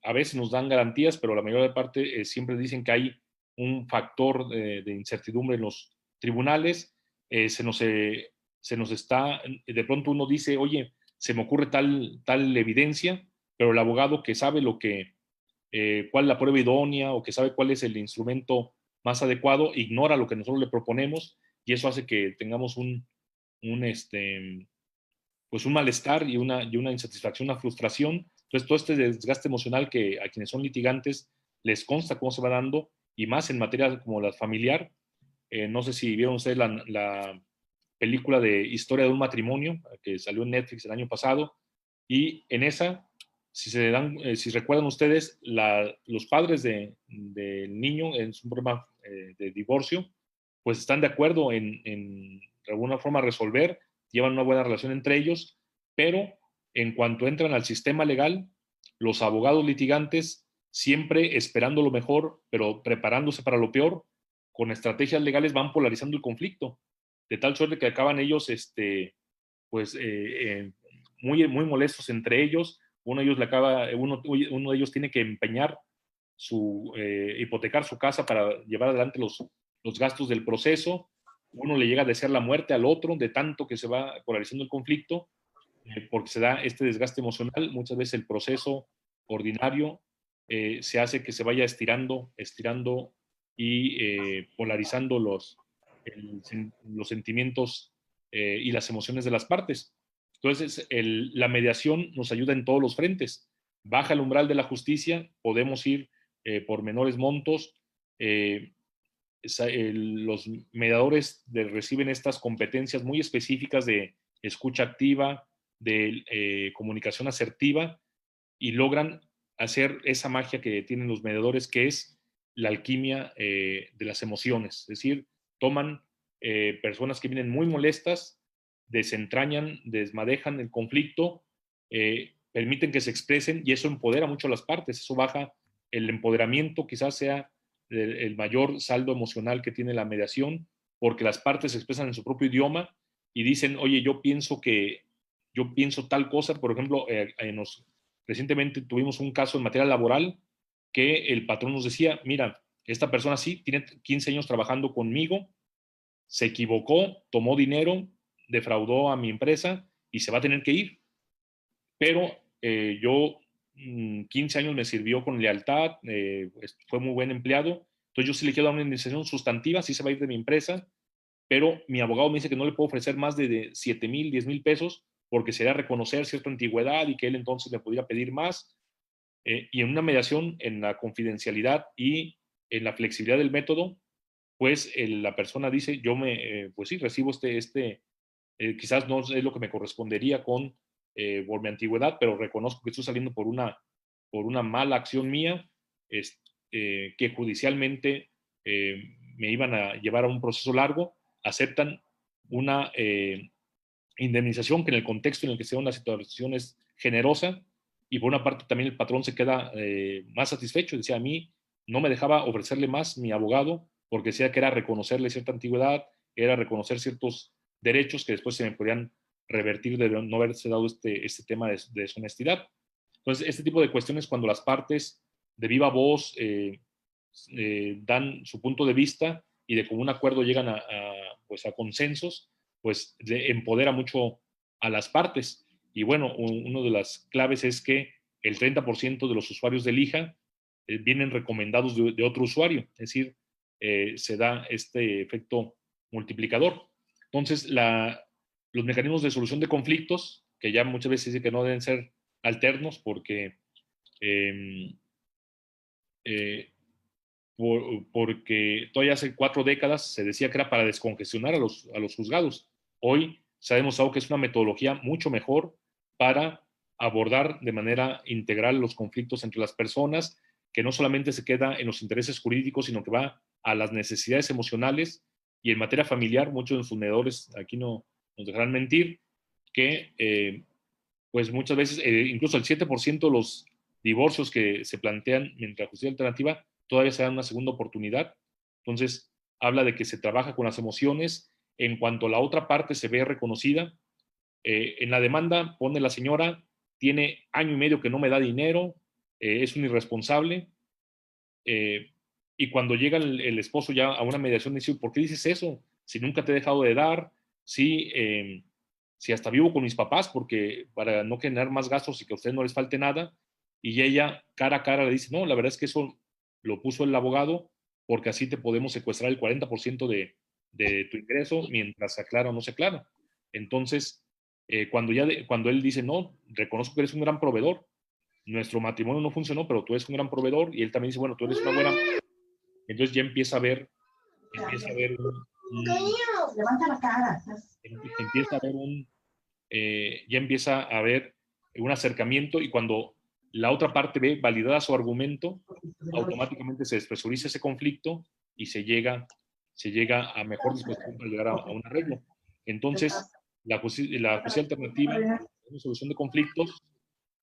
a veces nos dan garantías, pero la mayor parte siempre dicen que hay un factor de incertidumbre en los tribunales. Se nos está, de pronto uno dice, oye, se me ocurre tal evidencia, pero el abogado que sabe cuál es la prueba idónea o que sabe cuál es el instrumento más adecuado, ignora lo que nosotros le proponemos y eso hace que tengamos pues un malestar y una insatisfacción, una frustración. Entonces, todo este desgaste emocional que a quienes son litigantes les consta cómo se va dando, y más en materia como la familiar. No sé si vieron ustedes la película de Historia de un matrimonio, que salió en Netflix el año pasado, y en esa, si recuerdan ustedes, los padres del niño, es un problema de divorcio, pues están de acuerdo en de alguna forma resolver, llevan una buena relación entre ellos, pero en cuanto entran al sistema legal, los abogados litigantes, siempre esperando lo mejor, pero preparándose para lo peor, con estrategias legales van polarizando el conflicto, de tal suerte que acaban ellos pues, muy, muy molestos entre ellos. Uno de ellos tiene que empeñar hipotecar su casa para llevar adelante los gastos del proceso. Uno le llega a desear la muerte al otro de tanto que se va polarizando el conflicto, porque se da este desgaste emocional. Muchas veces el proceso ordinario se hace que se vaya estirando y polarizando los sentimientos y las emociones de las partes. Entonces, la mediación nos ayuda en todos los frentes. Baja el umbral de la justicia, podemos ir por menores montos. Los mediadores reciben estas competencias muy específicas de escucha activa, de comunicación asertiva, y logran hacer esa magia que tienen los mediadores, que es la alquimia de las emociones. Es decir, toman personas que vienen muy molestas, desentrañan, desmadejan el conflicto, permiten que se expresen, y eso empodera mucho a las partes. Eso baja el empoderamiento, quizás sea el mayor saldo emocional que tiene la mediación, porque las partes se expresan en su propio idioma y dicen, oye, yo pienso tal cosa. Por ejemplo, recientemente tuvimos un caso en materia laboral que el patrón nos decía, mira, esta persona sí tiene 15 años trabajando conmigo, se equivocó, tomó dinero, defraudó a mi empresa y se va a tener que ir. Pero yo 15 años me sirvió con lealtad, fue muy buen empleado, entonces yo sí le quiero dar una indemnización sustantiva, sí se va a ir de mi empresa, pero mi abogado me dice que no le puedo ofrecer más de 7,000, 10,000 pesos, porque sería reconocer cierta antigüedad y que él entonces me pudiera pedir más. Y en una mediación, en la confidencialidad y en la flexibilidad del método, pues la persona dice, pues sí, recibo quizás no es lo que me correspondería por mi antigüedad, pero reconozco que estoy saliendo por una mala acción mía, que judicialmente me iban a llevar a un proceso largo. Aceptan una indemnización que en el contexto en el que sea una situación es generosa, y por una parte también el patrón se queda más satisfecho. Decía, a mí no me dejaba ofrecerle más mi abogado porque decía que era reconocerle cierta antigüedad, era reconocer ciertos derechos que después se me podían revertir de no haberse dado este tema de deshonestidad. Entonces, este tipo de cuestiones, cuando las partes de viva voz dan su punto de vista y de común acuerdo llegan pues a consensos, pues empodera mucho a las partes. Y bueno, una de las claves es que el 30% de los usuarios de Lija vienen recomendados de otro usuario, es decir, se da este efecto multiplicador. Entonces, los mecanismos de solución de conflictos, que ya muchas veces dicen que no deben ser alternos porque porque todavía hace 4 décadas se decía que era para descongestionar a los juzgados. Hoy se ha demostrado que es una metodología mucho mejor para abordar de manera integral los conflictos entre las personas, que no solamente se queda en los intereses jurídicos, sino que va a las necesidades emocionales. Y en materia familiar, muchos de sus mediadores aquí no nos dejarán mentir, que pues muchas veces, incluso el 7% de los divorcios que se plantean mientras la justicia alternativa todavía se dan una segunda oportunidad. Entonces, habla de que se trabaja con las emociones en cuanto la otra parte se ve reconocida. En la demanda pone la señora, tiene año y medio que no me da dinero, es un irresponsable. Y cuando llega el esposo ya a una mediación, dice, ¿por qué dices eso? Si nunca te he dejado de dar, si hasta vivo con mis papás, porque para no generar más gastos y que a ustedes no les falte nada. Y ella cara a cara le dice, no, la verdad es que eso lo puso el abogado porque así te podemos secuestrar el 40% de tu ingreso mientras se aclara o no se aclara. Entonces, cuando él dice, no, reconozco que eres un gran proveedor, nuestro matrimonio no funcionó, pero tú eres un gran proveedor, y él también dice, bueno, tú eres una buena... Entonces ya empieza a ver levanta la cara. Empieza a ver ya empieza a haber un acercamiento, y cuando la otra parte ve validada su argumento, automáticamente se despresuriza ese conflicto y se llega a mejor disposición para llegar a un arreglo. Entonces, la justicia alternativa, la solución de conflictos,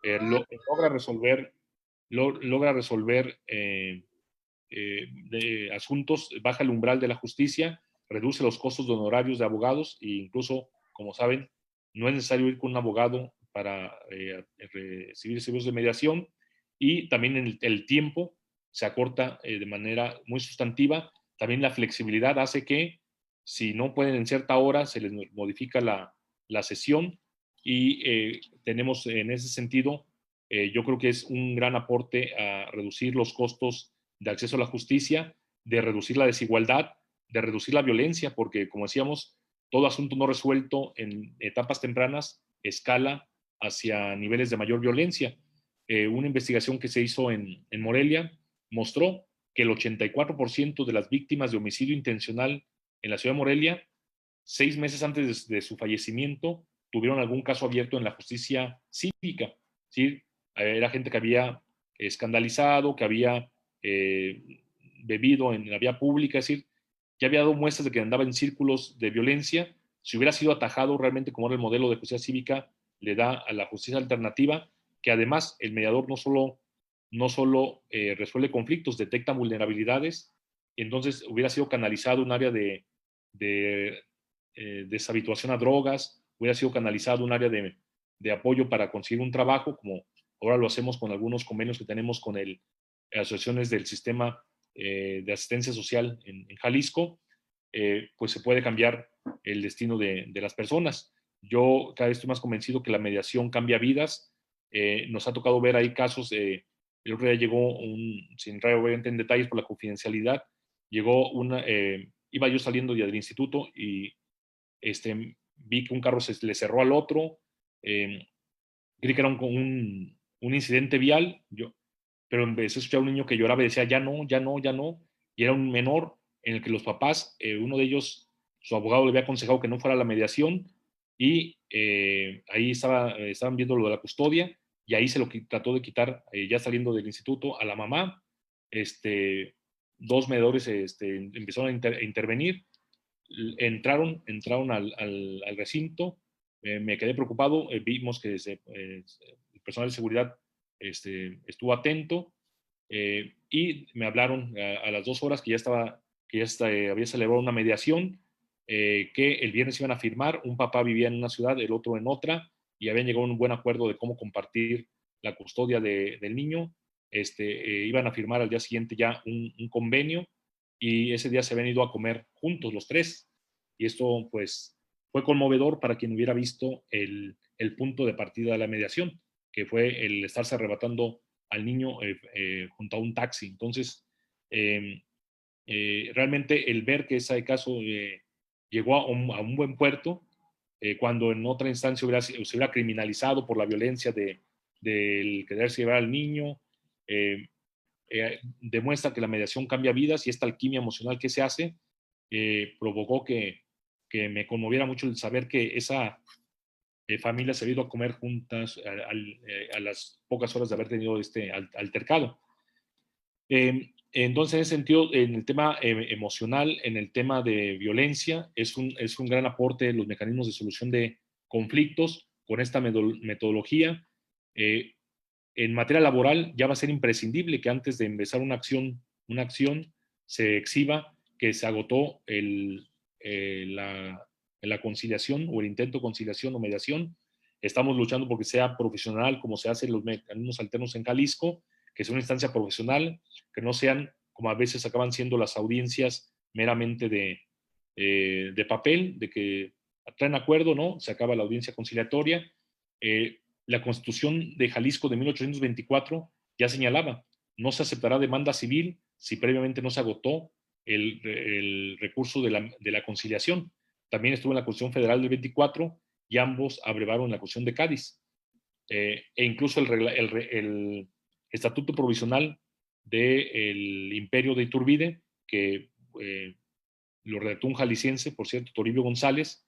logra resolver de asuntos, baja el umbral de la justicia, reduce los costos de honorarios de abogados e incluso, como saben, no es necesario ir con un abogado para recibir servicios de mediación, y también el tiempo se acorta de manera muy sustantiva. También la flexibilidad hace que si no pueden en cierta hora, se les modifica la sesión, y tenemos en ese sentido, yo creo que es un gran aporte a reducir los costos de acceso a la justicia, de reducir la desigualdad, de reducir la violencia, porque como decíamos, todo asunto no resuelto en etapas tempranas escala hacia niveles de mayor violencia. Una investigación que se hizo en Morelia mostró que el 84% de las víctimas de homicidio intencional en la ciudad de Morelia, 6 meses antes de su fallecimiento, tuvieron algún caso abierto en la justicia cívica. ¿Sí? Era gente que había escandalizado, que había bebido en la vía pública, es decir, ya había dado muestras de que andaba en círculos de violencia. Si hubiera sido atajado realmente como era el modelo de justicia cívica, le da a la justicia alternativa, que además el mediador no solo resuelve conflictos, detecta vulnerabilidades, y entonces hubiera sido canalizado un área de deshabituación a drogas, hubiera sido canalizado un área de apoyo para conseguir un trabajo, como ahora lo hacemos con algunos convenios que tenemos con asociaciones del sistema de asistencia social en Jalisco, pues se puede cambiar el destino de las personas. Yo cada vez estoy más convencido que la mediación cambia vidas. Nos ha tocado ver ahí casos, el otro día llegó sin entrar obviamente en detalles por la confidencialidad, iba yo saliendo ya del instituto y vi que un carro se le cerró al otro, creí que era un incidente vial, pero empecé a escuchar a un niño que lloraba y decía, ya no, ya no, ya no, y era un menor en el que los papás, uno de ellos, su abogado le había aconsejado que no fuera a la mediación, y ahí estaban viendo lo de la custodia, y ahí se lo trató de quitar, ya saliendo del instituto, a la mamá. 2 mediadores empezaron a intervenir, entraron al recinto, me quedé preocupado, vimos que el personal de seguridad estuvo atento y me hablaron a las 2 horas que ya había celebrado una mediación, que el viernes iban a firmar. Un papá vivía en una ciudad, el otro en otra, y habían llegado a un buen acuerdo de cómo compartir la custodia del niño. Iban a firmar al día siguiente ya un convenio, y ese día se habían ido a comer juntos los tres. Y esto pues fue conmovedor para quien hubiera visto el punto de partida de la mediación, que fue el estarse arrebatando al niño junto a un taxi. Entonces, realmente el ver que ese caso llegó a un buen puerto, cuando en otra instancia se hubiera criminalizado por la violencia del quererse llevar al niño, demuestra que la mediación cambia vidas, y esta alquimia emocional que se hace provocó que me conmoviera mucho el saber que esa familia se había ido a comer juntas a las pocas horas de haber tenido este altercado. Entonces, en ese sentido, en el tema emocional, en el tema de violencia, es un gran aporte de los mecanismos de solución de conflictos con esta metodología. En materia laboral, ya va a ser imprescindible que antes de empezar una acción se exhiba que se agotó la conciliación o el intento de conciliación o mediación. Estamos luchando porque sea profesional, como se hace en los mecanismos alternos en Jalisco, que sea una instancia profesional, que no sean, como a veces acaban siendo las audiencias, meramente de papel, de que traen acuerdo, ¿no? Se acaba la audiencia conciliatoria. La Constitución de Jalisco de 1824 ya señalaba: no se aceptará demanda civil si previamente no se agotó el recurso de la conciliación. También estuvo en la Constitución Federal del 24, y ambos abrevaron en la Constitución de Cádiz. E incluso el Estatuto Provisional del Imperio de Iturbide, que lo redactó un jalisciense, por cierto, Toribio González.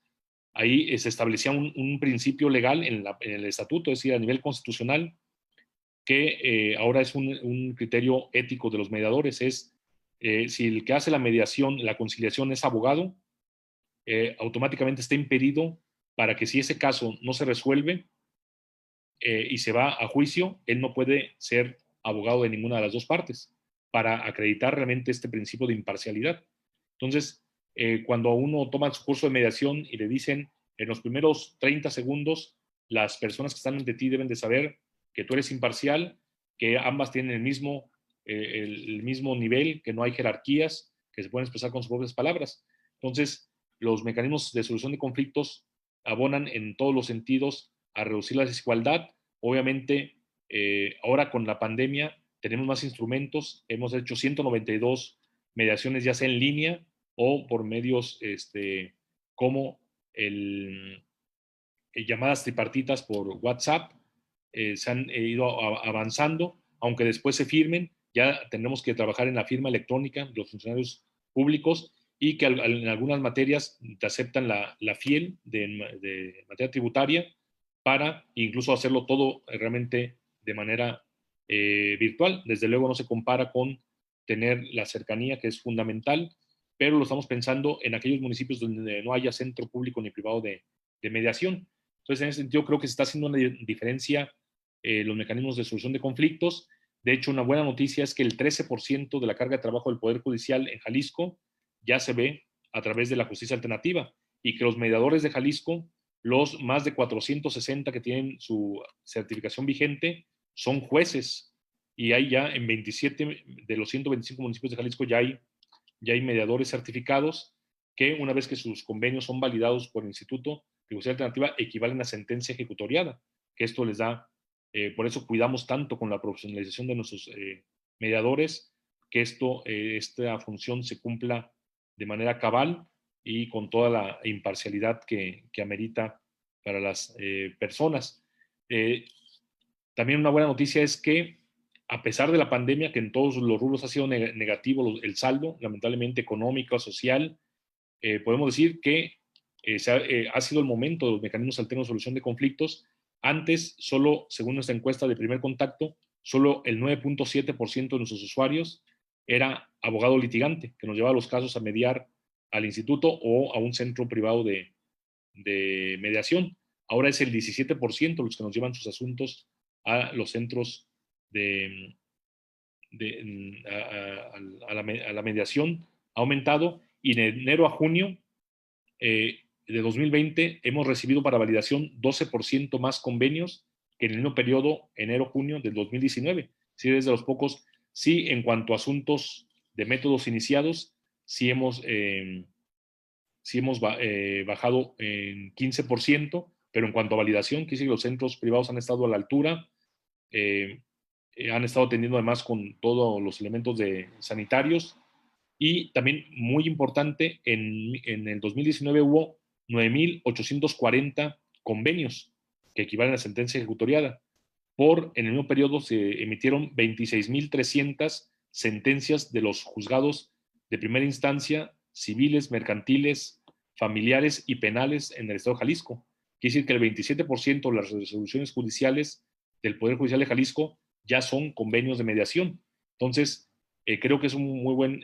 Ahí se establecía un principio legal en el estatuto, es decir, a nivel constitucional, que ahora es un criterio ético de los mediadores. Es si el que hace la mediación, la conciliación, es abogado, automáticamente está impedido para que, si ese caso no se resuelve y se va a juicio, él no puede ser abogado de ninguna de las dos partes, para acreditar realmente este principio de imparcialidad. Entonces, cuando uno toma su curso de mediación y le dicen en los primeros 30 segundos, las personas que están ante ti deben de saber que tú eres imparcial, que ambas tienen el mismo nivel, que no hay jerarquías, que se pueden expresar con sus propias palabras. Entonces, los mecanismos de solución de conflictos abonan en todos los sentidos a reducir la desigualdad. Obviamente, ahora con la pandemia tenemos más instrumentos. Hemos hecho 192 mediaciones, ya sea en línea o por medios como llamadas tripartitas por WhatsApp. Se han ido avanzando, aunque después se firmen. Ya tendremos que trabajar en la firma electrónica de los funcionarios públicos, y que en algunas materias te aceptan la FIEL de materia tributaria, para incluso hacerlo todo realmente de manera virtual. Desde luego no se compara con tener la cercanía, que es fundamental, pero lo estamos pensando en aquellos municipios donde no haya centro público ni privado de mediación. Entonces, en ese sentido, creo que se está haciendo una diferencia los mecanismos de solución de conflictos. De hecho, una buena noticia es que el 13% de la carga de trabajo del Poder Judicial en Jalisco ya se ve a través de la justicia alternativa, y que los mediadores de Jalisco, los más de 460 que tienen su certificación vigente, son jueces, y hay ya en 27 de los 125 municipios de Jalisco ya hay mediadores certificados, que una vez que sus convenios son validados por el Instituto de Justicia Alternativa, equivalen a sentencia ejecutoriada, que esto les da, por eso cuidamos tanto con la profesionalización de nuestros mediadores, que esta función se cumpla de manera cabal y con toda la imparcialidad que amerita para las personas. También una buena noticia es que, a pesar de la pandemia, que en todos los rubros ha sido negativo el saldo, lamentablemente económico, social, podemos decir que ha sido el momento de los mecanismos alternos de solución de conflictos. Antes, solo, según nuestra encuesta de primer contacto, solo el 9.7% de nuestros usuarios era abogado litigante, que nos llevaba los casos a mediar al instituto o a un centro privado de mediación. Ahora es el 17% los que nos llevan sus asuntos a los centros de, a la mediación ha aumentado, y de enero a junio de 2020 hemos recibido para validación 12% más convenios que en el mismo periodo enero-junio del 2019. Sí, desde los pocos, sí, en cuanto a asuntos de métodos iniciados, sí hemos bajado en 15%, pero en cuanto a validación, que sí, los centros privados han estado a la altura, han estado atendiendo además con todos los elementos sanitarios. Y también muy importante, en el 2019 hubo 9.840 convenios que equivalen a sentencia ejecutoriada. En el mismo periodo se emitieron 26.300 sentencias de los juzgados de primera instancia, civiles, mercantiles, familiares y penales en el estado de Jalisco. Quiere decir que el 27% de las resoluciones judiciales del Poder Judicial de Jalisco ya son convenios de mediación. Entonces, creo que es un muy buen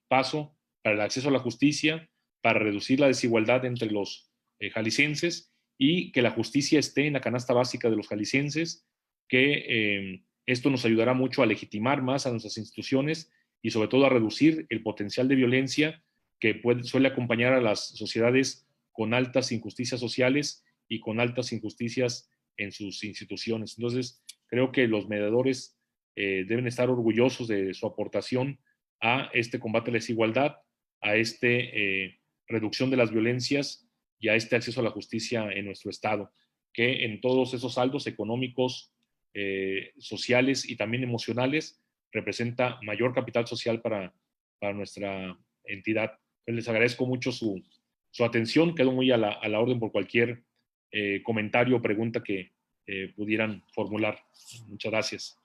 paso para el acceso a la justicia, para reducir la desigualdad entre los jaliscienses, y que la justicia esté en la canasta básica de los jaliscienses, que esto nos ayudará mucho a legitimar más a nuestras instituciones y sobre todo a reducir el potencial de violencia que suele acompañar a las sociedades con altas injusticias sociales y con altas injusticias en sus instituciones. Entonces, creo que los mediadores deben estar orgullosos de su aportación a este combate a la desigualdad, a esta reducción de las violencias y a este acceso a la justicia en nuestro estado, que en todos esos saldos económicos, sociales y también emocionales representa mayor capital social para nuestra entidad. Entonces, les agradezco mucho su atención. Quedo muy a la orden por cualquier comentario o pregunta que pudieran formular. Muchas gracias.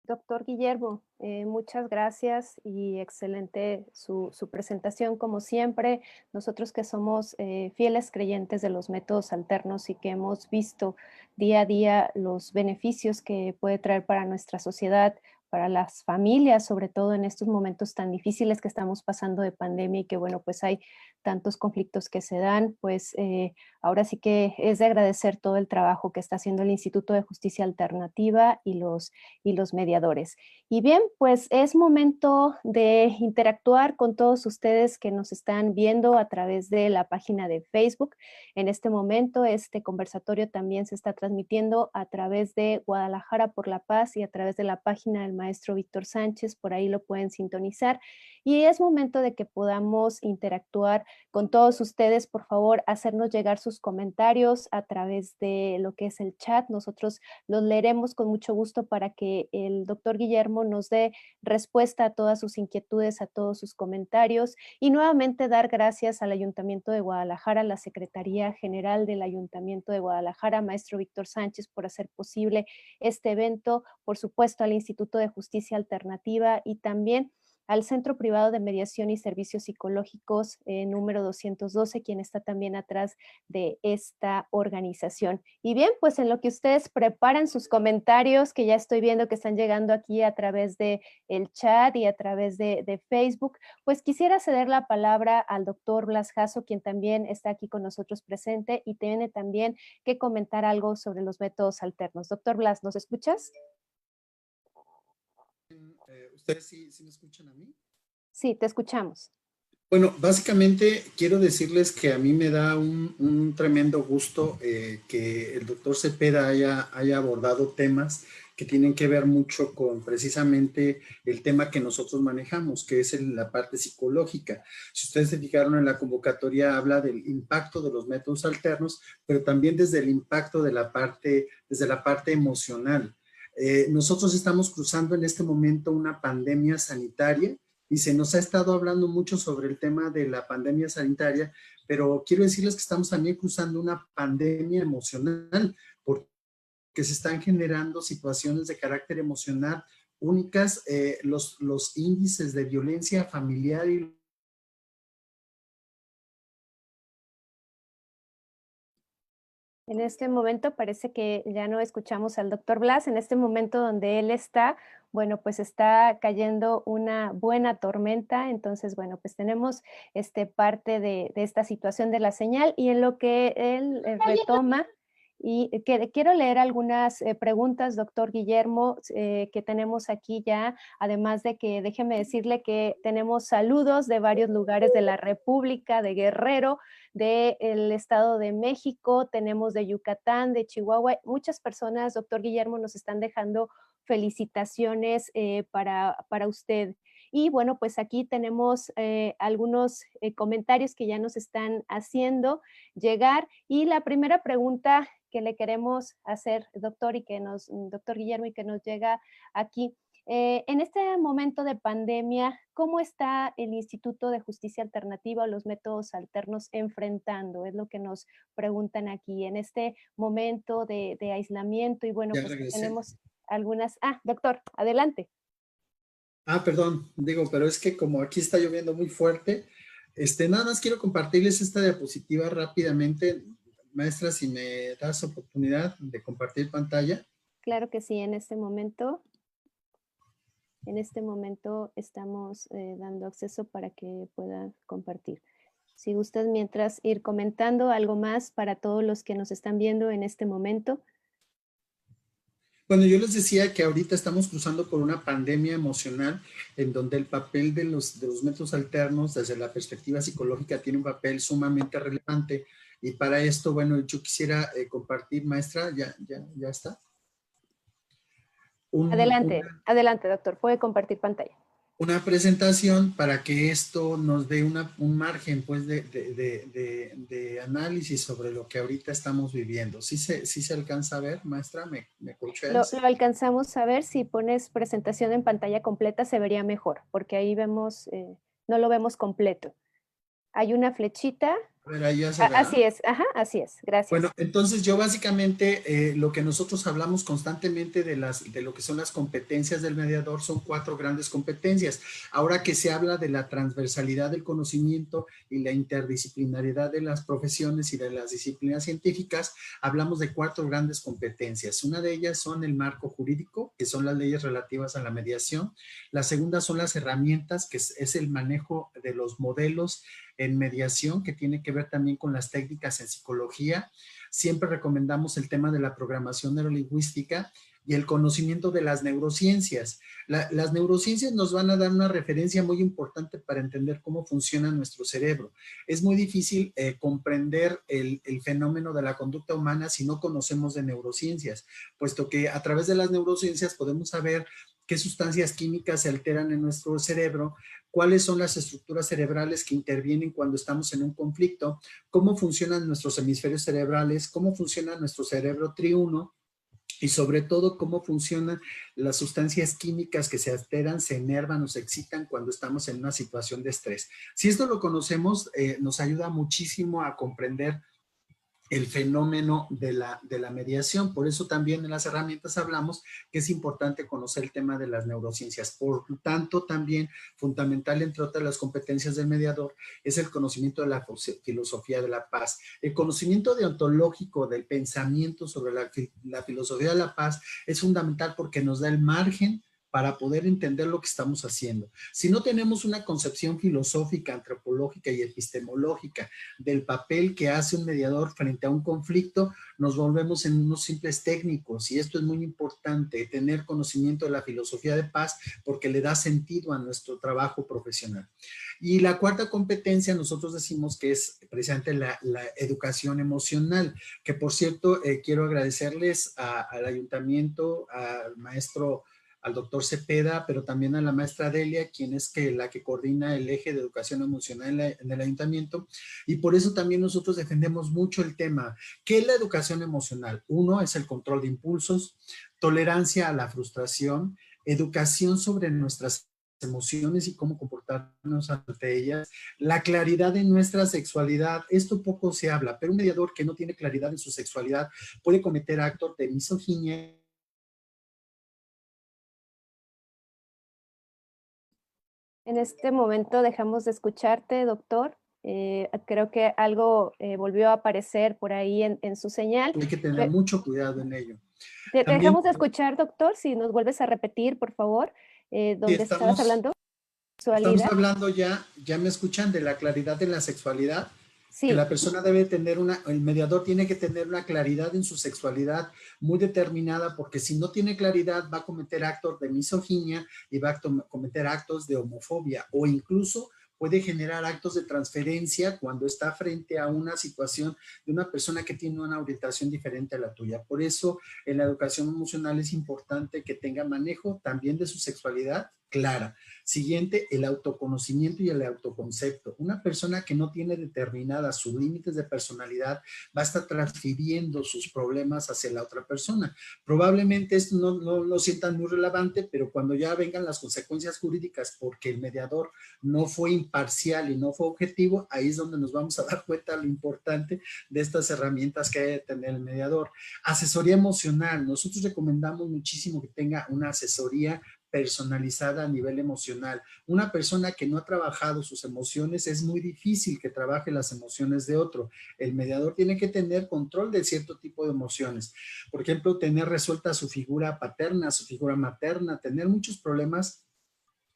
Doctor Guillermo, muchas gracias y excelente su presentación como siempre. Nosotros que somos fieles creyentes de los métodos alternos y que hemos visto día a día los beneficios que puede traer para nuestra sociedad, para las familias, sobre todo en estos momentos tan difíciles que estamos pasando de pandemia y que bueno, pues hay tantos conflictos que se dan, pues ahora sí que es de agradecer todo el trabajo que está haciendo el Instituto de Justicia Alternativa y los mediadores. Y bien, pues es momento de interactuar con todos ustedes que nos están viendo a través de la página de Facebook. En este momento, este conversatorio también se está transmitiendo a través de Guadalajara por la Paz y a través de la página del maestro Víctor Sánchez, por ahí lo pueden sintonizar. Y es momento de que podamos interactuar con todos ustedes. Por favor, hacernos llegar sus comentarios a través de lo que es el chat. Nosotros los leeremos con mucho gusto para que el doctor Guillermo nos dé respuesta a todas sus inquietudes, a todos sus comentarios. Y nuevamente dar gracias al Ayuntamiento de Guadalajara, a la Secretaría General del Ayuntamiento de Guadalajara, maestro Víctor Sánchez, por hacer posible este evento, por supuesto al Instituto de Justicia Alternativa y también al Centro Privado de Mediación y Servicios Psicológicos número 212, quien está también atrás de esta organización. Y bien, pues en lo que ustedes preparan sus comentarios, que ya estoy viendo que están llegando aquí a través del chat y a través de Facebook, pues quisiera ceder la palabra al doctor Blas Jasso, quien también está aquí con nosotros presente y tiene también que comentar algo sobre los métodos alternos. Doctor Blas, ¿nos escuchas? ¿Ustedes sí me escuchan a mí? Sí, te escuchamos. Bueno, básicamente quiero decirles que a mí me da un tremendo gusto que el doctor Cepeda haya abordado temas que tienen que ver mucho con precisamente el tema que nosotros manejamos, que es la parte psicológica. Si ustedes se fijaron en la convocatoria, habla del impacto de los métodos alternos, pero también desde el impacto desde la parte emocional. Nosotros estamos cruzando en este momento una pandemia sanitaria y se nos ha estado hablando mucho sobre el tema de la pandemia sanitaria, pero quiero decirles que estamos también cruzando una pandemia emocional porque se están generando situaciones de carácter emocional únicas, los índices de violencia familiar y en este momento parece que ya no escuchamos al doctor Blas. En este momento donde él está, bueno, pues está cayendo una buena tormenta. Entonces, bueno, pues tenemos parte de esta situación de la señal y en lo que él retoma Y quiero leer algunas preguntas, doctor Guillermo, que tenemos aquí ya, además de que déjeme decirle que tenemos saludos de varios lugares de la República, de Guerrero, del Estado de México, tenemos de Yucatán, de Chihuahua. Muchas personas, doctor Guillermo, nos están dejando felicitaciones para usted. Y bueno, pues aquí tenemos algunos comentarios que ya nos están haciendo llegar. Y la primera pregunta que le queremos hacer, doctor Guillermo, y que nos llega aquí. En este momento de pandemia, ¿cómo está el Instituto de Justicia Alternativa o los métodos alternos enfrentando? Es lo que nos preguntan aquí, en este momento de aislamiento. Y bueno, pues tenemos algunas... doctor, adelante. Perdón, digo, pero es que como aquí está lloviendo muy fuerte, nada más quiero compartirles esta diapositiva rápidamente. Maestra, si me das oportunidad de compartir pantalla. Claro que sí, en este momento estamos dando acceso para que pueda compartir. Si gustas, mientras ir comentando algo más para todos los que nos están viendo en este momento. Bueno, yo les decía que ahorita estamos cruzando por una pandemia emocional en donde el papel de los métodos alternos desde la perspectiva psicológica tiene un papel sumamente relevante. Y para esto, bueno, yo quisiera compartir, maestra, ¿ya está? Adelante, doctor, puede compartir pantalla. Una presentación para que esto nos dé un margen, pues, de análisis sobre lo que ahorita estamos viviendo. ¿Sí se alcanza a ver, maestra? ¿Me coacheas? Lo alcanzamos a ver. Si pones presentación en pantalla completa se vería mejor, porque ahí vemos, no lo vemos completo. Hay una flechita. A ver, ahí ya se ve. Así es, así es, gracias. Bueno, entonces yo básicamente lo que nosotros hablamos constantemente de lo que son las competencias del mediador son 4 grandes competencias. Ahora que se habla de la transversalidad del conocimiento y la interdisciplinariedad de las profesiones y de las disciplinas científicas, hablamos de 4 grandes competencias. Una de ellas son el marco jurídico, que son las leyes relativas a la mediación. La segunda son las herramientas, que es el manejo de los modelos en mediación, que tiene que ver también con las técnicas en psicología. Siempre recomendamos el tema de la programación neurolingüística y el conocimiento de las neurociencias. Las neurociencias nos van a dar una referencia muy importante para entender cómo funciona nuestro cerebro. Es muy difícil comprender el fenómeno de la conducta humana si no conocemos de neurociencias, puesto que a través de las neurociencias podemos saber qué sustancias químicas se alteran en nuestro cerebro, cuáles son las estructuras cerebrales que intervienen cuando estamos en un conflicto, cómo funcionan nuestros hemisferios cerebrales, cómo funciona nuestro cerebro triuno y sobre todo cómo funcionan las sustancias químicas que se alteran, se enervan o se excitan cuando estamos en una situación de estrés. Si esto lo conocemos, nos ayuda muchísimo a comprender el fenómeno de la mediación. Por eso también en las herramientas hablamos que es importante conocer el tema de las neurociencias. Por tanto, también fundamental, entre otras las competencias del mediador, es el conocimiento de la filosofía de la paz. El conocimiento deontológico del pensamiento sobre la filosofía de la paz es fundamental porque nos da el margen para poder entender lo que estamos haciendo. Si no tenemos una concepción filosófica, antropológica y epistemológica del papel que hace un mediador frente a un conflicto, nos volvemos en unos simples técnicos, y esto es muy importante, tener conocimiento de la filosofía de paz porque le da sentido a nuestro trabajo profesional. Y la cuarta competencia nosotros decimos que es precisamente la educación emocional, que por cierto quiero agradecerles al ayuntamiento, al maestro, al doctor Cepeda, pero también a la maestra Delia, quien es la que coordina el eje de educación emocional en el ayuntamiento, y por eso también nosotros defendemos mucho el tema. ¿Qué es la educación emocional? Uno es el control de impulsos, tolerancia a la frustración, educación sobre nuestras emociones y cómo comportarnos ante ellas, la claridad en nuestra sexualidad. Esto poco se habla, pero un mediador que no tiene claridad en su sexualidad puede cometer actos de misoginia. En este momento dejamos de escucharte, doctor. Creo que algo volvió a aparecer por ahí en su señal. Hay que tener mucho cuidado en ello. Dejamos de escuchar, doctor, si nos vuelves a repetir, por favor, ¿dónde estabas hablando? Estamos hablando ya me escuchan, de la claridad de la sexualidad. Sí. Que la persona debe tener el mediador tiene que tener una claridad en su sexualidad muy determinada, porque si no tiene claridad va a cometer actos de misoginia y va a cometer actos de homofobia, o incluso puede generar actos de transferencia cuando está frente a una situación de una persona que tiene una orientación diferente a la tuya. Por eso en la educación emocional es importante que tenga manejo también de su sexualidad clara. Siguiente, el autoconocimiento y el autoconcepto. Una persona que no tiene determinadas sus límites de personalidad va a estar transfiriendo sus problemas hacia la otra persona. Probablemente esto no lo sientan muy relevante, pero cuando ya vengan las consecuencias jurídicas porque el mediador no fue imparcial y no fue objetivo, ahí es donde nos vamos a dar cuenta de lo importante de estas herramientas que hay que tener el mediador. Asesoría emocional. Nosotros recomendamos muchísimo que tenga una asesoría personalizada a nivel emocional. Una persona que no ha trabajado sus emociones, es muy difícil que trabaje las emociones de otro. El mediador tiene que tener control de cierto tipo de emociones. Por ejemplo, tener resuelta su figura paterna, su figura materna, tener muchos problemas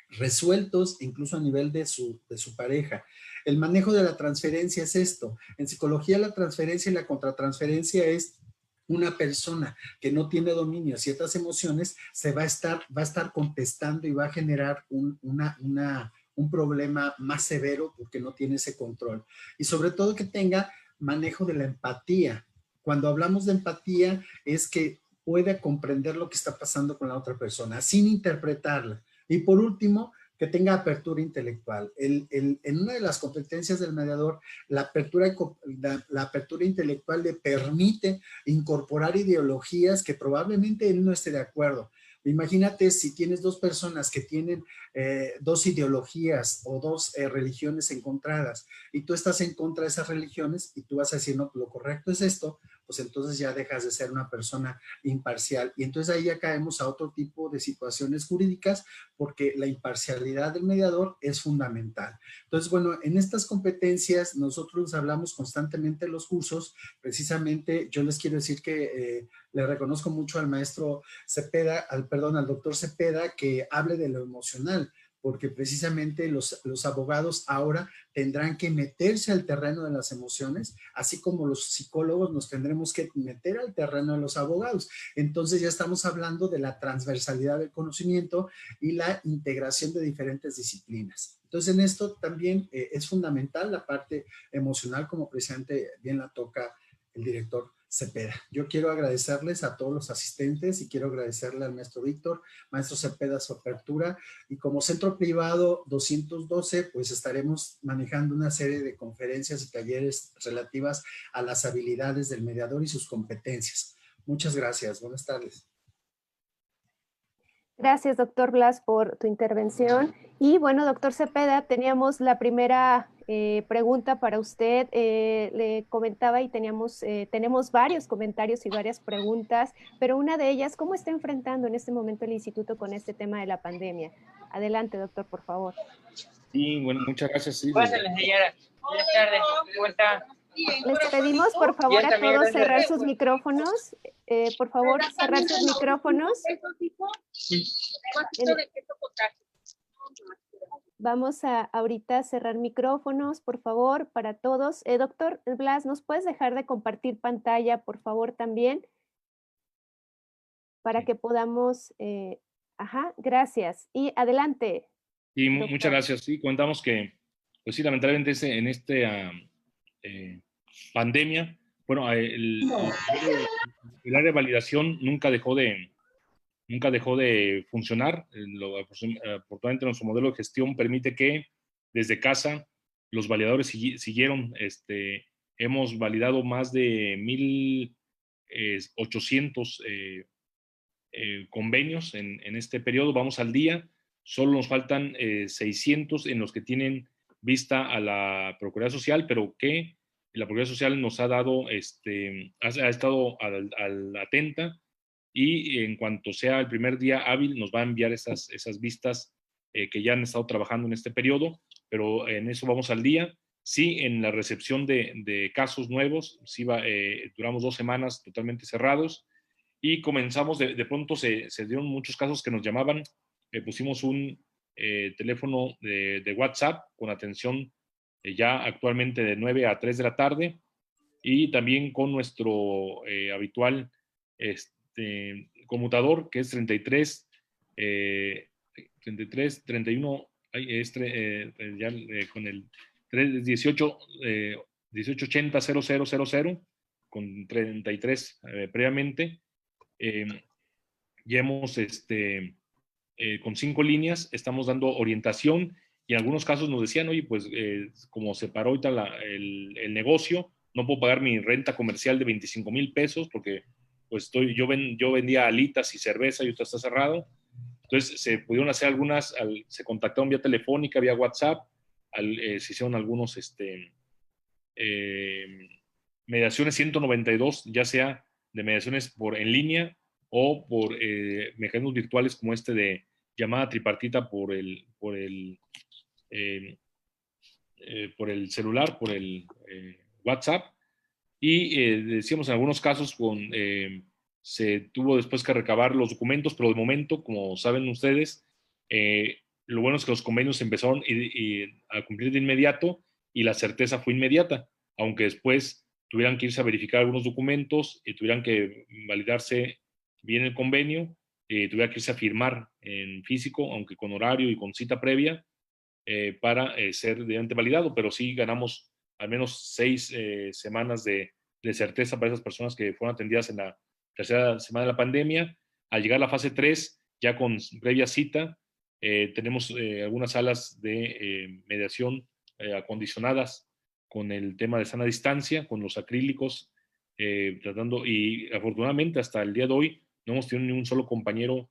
resueltos incluso a nivel de su pareja. El manejo de la transferencia es esto. En psicología, la transferencia y la contratransferencia es una persona que no tiene dominio de ciertas emociones va a estar contestando y va a generar un problema más severo porque no tiene ese control. Y sobre todo que tenga manejo de la empatía. Cuando hablamos de empatía es que pueda comprender lo que está pasando con la otra persona sin interpretarla. Y por último, que tenga apertura intelectual. En una de las competencias del mediador, la apertura intelectual le permite incorporar ideologías que probablemente él no esté de acuerdo. Imagínate si tienes dos personas que tienen dos ideologías o dos religiones encontradas y tú estás en contra de esas religiones y tú vas a decir, no, lo correcto es esto, pues entonces ya dejas de ser una persona imparcial. Y entonces ahí ya caemos a otro tipo de situaciones jurídicas porque la imparcialidad del mediador es fundamental. Entonces, bueno, en estas competencias nosotros hablamos constantemente en los cursos. Precisamente yo les quiero decir que le reconozco mucho al maestro Cepeda, al doctor Cepeda, que hable de lo emocional, porque precisamente los abogados ahora tendrán que meterse al terreno de las emociones, así como los psicólogos nos tendremos que meter al terreno de los abogados. Entonces ya estamos hablando de la transversalidad del conocimiento y la integración de diferentes disciplinas. Entonces en esto también es fundamental la parte emocional, como precisamente bien la toca el director Cepeda. Yo quiero agradecerles a todos los asistentes y quiero agradecerle al maestro Víctor, maestro Cepeda, su apertura, y como Centro Privado 212, pues estaremos manejando una serie de conferencias y talleres relativas a las habilidades del mediador y sus competencias. Muchas gracias. Buenas tardes. Gracias, doctor Blas, por tu intervención. Y bueno, doctor Cepeda, teníamos la primera pregunta para usted. Le comentaba y tenemos varios comentarios y varias preguntas, pero una de ellas, ¿cómo está enfrentando en este momento el instituto con este tema de la pandemia? Adelante, doctor, por favor. Sí, bueno, muchas gracias. Sí, Pásale, señora. Buenas tardes. ¿Cómo está? Les pedimos, por favor, a todos cerrar sus micrófonos. Por favor, cerrar sus micrófonos. Vamos a ahorita cerrar micrófonos, por favor, para todos. Doctor Blas, ¿nos puedes dejar de compartir pantalla, por favor, también? Para que podamos... gracias. Y adelante. Sí, muchas gracias. Sí, contamos que, pues sí, lamentablemente en esta pandemia, bueno, el área de validación nunca dejó de funcionar. Afortunadamente, nuestro modelo de gestión permite que desde casa los validadores siguieron. Hemos validado más de 1,800 convenios en este periodo. Vamos al día. Solo nos faltan 600 en los que tienen vista a la Procuraduría Social, pero que la Procuraduría Social nos ha dado, ha estado atenta, y en cuanto sea el primer día hábil nos va a enviar esas vistas que ya han estado trabajando en este periodo, pero en eso vamos al día. Sí, en la recepción de casos nuevos, sí duramos 2 semanas totalmente cerrados, y comenzamos, de pronto se dieron muchos casos que nos llamaban. Pusimos un teléfono de WhatsApp con atención ya actualmente de 9 a 3 de la tarde, y también con nuestro habitual conmutador, que es 33 31, con el 18 1880 0000 con 33 previamente. Ya hemos con 5 líneas, estamos dando orientación, y en algunos casos nos decían, oye, pues como se paró ahorita el negocio, no puedo pagar mi renta comercial de 25,000 pesos porque pues yo vendía alitas y cerveza y ahorita está cerrado. Entonces se pudieron hacer algunas, se contactaron vía telefónica, vía WhatsApp, se hicieron algunos mediaciones 192, ya sea de mediaciones en línea o por mecanismos virtuales como de llamada tripartita por el celular, por el WhatsApp. Y decíamos, en algunos casos se tuvo después que recabar los documentos, pero de momento, como saben ustedes, lo bueno es que los convenios empezaron a cumplir de inmediato, y la certeza fue inmediata, aunque después tuvieran que irse a verificar algunos documentos y tuvieran que validarse bien el convenio, tuviera que irse a firmar en físico, aunque con horario y con cita previa, para ser debidamente validado, pero sí ganamos al menos 6 semanas de certeza para esas personas que fueron atendidas en la tercera semana de la pandemia. Al llegar a la fase 3, ya con previa cita, tenemos algunas salas de mediación acondicionadas con el tema de sana distancia, con los acrílicos, tratando, y afortunadamente hasta el día de hoy no hemos tenido ni un solo compañero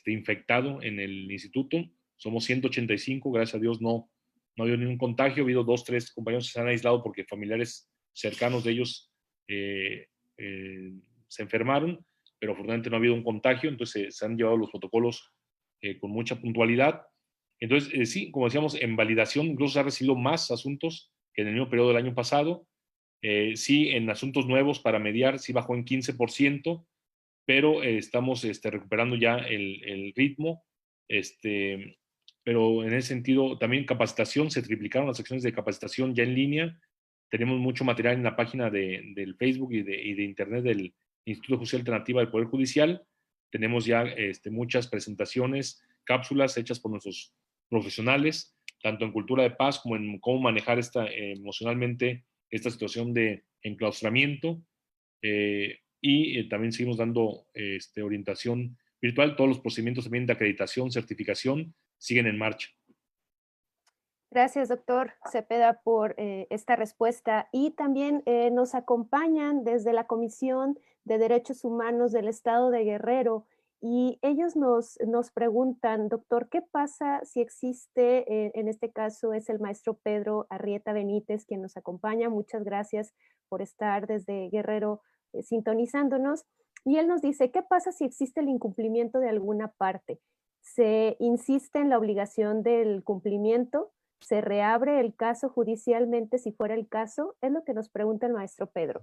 infectado en el instituto. Somos 185, gracias a Dios no ha habido ningún contagio. Ha habido 2, 3 compañeros que se han aislado porque familiares cercanos de ellos se enfermaron, pero afortunadamente no ha habido un contagio, entonces se han llevado los protocolos con mucha puntualidad. Entonces, sí, como decíamos, en validación incluso se han recibido más asuntos que en el mismo periodo del año pasado. Sí, en asuntos nuevos para mediar sí bajó en 15%, pero estamos recuperando ya el ritmo. Pero en ese sentido, también capacitación, se triplicaron las acciones de capacitación ya en línea. Tenemos mucho material en la página del Facebook y de Internet del Instituto de Justicia Alternativa del Poder Judicial. Tenemos ya muchas presentaciones, cápsulas hechas por nuestros profesionales, tanto en cultura de paz como en cómo manejar emocionalmente esta situación de enclaustramiento. Y también seguimos dando orientación virtual. Todos los procedimientos también de acreditación, certificación, siguen en marcha. Gracias, doctor Cepeda, por esta respuesta. Y también nos acompañan desde la Comisión de Derechos Humanos del Estado de Guerrero, y ellos nos preguntan, doctor, ¿qué pasa si existe, en este caso es el maestro Pedro Arrieta Benítez quien nos acompaña? Muchas gracias por estar desde Guerrero sintonizándonos. Y él nos dice, ¿qué pasa si existe el incumplimiento de alguna parte? ¿Se insiste en la obligación del cumplimiento? ¿Se reabre el caso judicialmente si fuera el caso? Es lo que nos pregunta el maestro Pedro.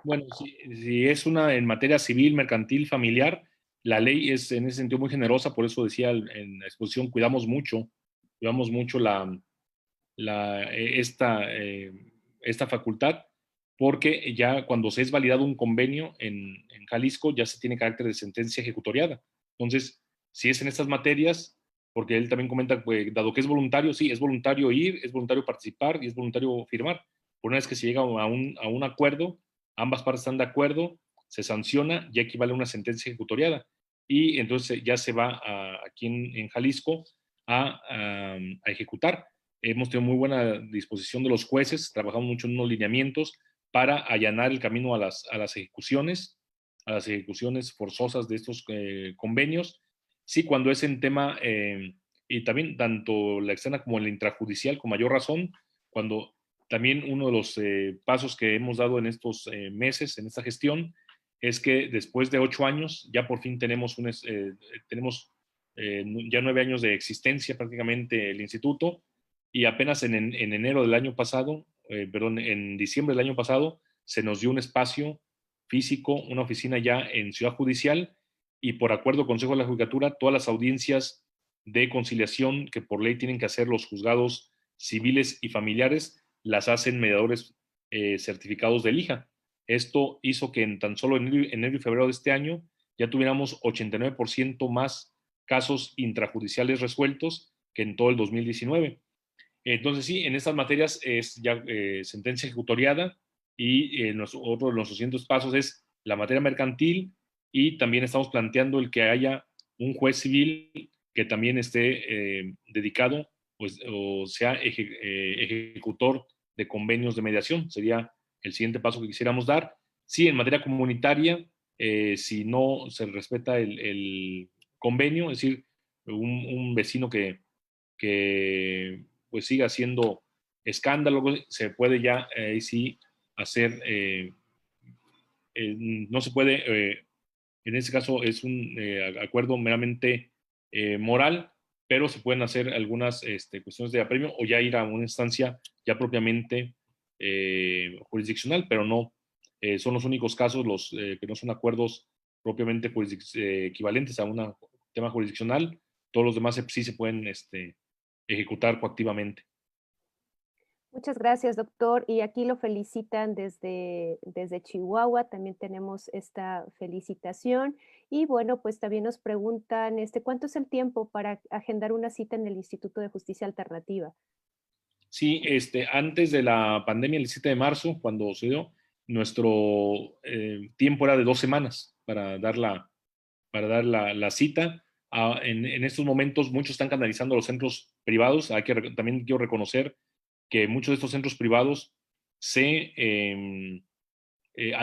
Bueno, si es en materia civil, mercantil, familiar, la ley es en ese sentido muy generosa. Por eso decía en la exposición, cuidamos mucho esta facultad, porque ya cuando se es validado un convenio en Jalisco, ya se tiene carácter de sentencia ejecutoriada. Entonces, si es en estas materias, porque él también comenta, pues, dado que es voluntario, sí, es voluntario ir, es voluntario participar y es voluntario firmar. Una vez que se llega a un acuerdo, ambas partes están de acuerdo, se sanciona, ya equivale a una sentencia ejecutoriada. Y entonces ya se va aquí en Jalisco a ejecutar. Hemos tenido muy buena disposición de los jueces, trabajamos mucho en unos lineamientos para allanar el camino a las ejecuciones forzosas de estos convenios. Sí, cuando es en tema, y también tanto la externa como la intrajudicial, con mayor razón, cuando también uno de los pasos que hemos dado en estos meses, en esta gestión, es que después de 8 años, ya por fin tenemos ya 9 años de existencia prácticamente el instituto, y apenas en enero del año pasado, en diciembre del año pasado, se nos dio un espacio físico, una oficina ya en Ciudad Judicial, y por acuerdo Consejo de la Judicatura, todas las audiencias de conciliación que por ley tienen que hacer los juzgados civiles y familiares las hacen mediadores certificados del IJA. Esto hizo que en tan solo enero y febrero de este año ya tuviéramos 89% más casos intrajudiciales resueltos que en todo el 2019. Entonces, sí, en estas materias es ya sentencia ejecutoriada y otro de los siguientes pasos es la materia mercantil, y también estamos planteando el que haya un juez civil que también esté dedicado, pues, o sea, ejecutor de convenios de mediación. Sería el siguiente paso que quisiéramos dar. Sí, en materia comunitaria, si no se respeta el convenio, es decir, un vecino que pues siga haciendo escándalo, se puede ya sí hacer, no se puede, en este caso es un acuerdo meramente moral, pero se pueden hacer algunas cuestiones de apremio o ya ir a una instancia ya propiamente jurisdiccional, pero no, son los únicos casos los que no son acuerdos propiamente equivalentes a un tema jurisdiccional. Todos los demás sí se pueden ejecutar coactivamente. Muchas gracias, doctor. Y aquí lo felicitan desde Chihuahua. También tenemos esta felicitación. Y bueno, pues también nos preguntan, ¿cuánto es el tiempo para agendar una cita en el Instituto de Justicia Alternativa? Sí, antes de la pandemia, el 7 de marzo, cuando sucedió, nuestro tiempo era de 2 semanas para dar la cita. En estos momentos, muchos están canalizando a los centros privados. También quiero reconocer que muchos de estos centros privados han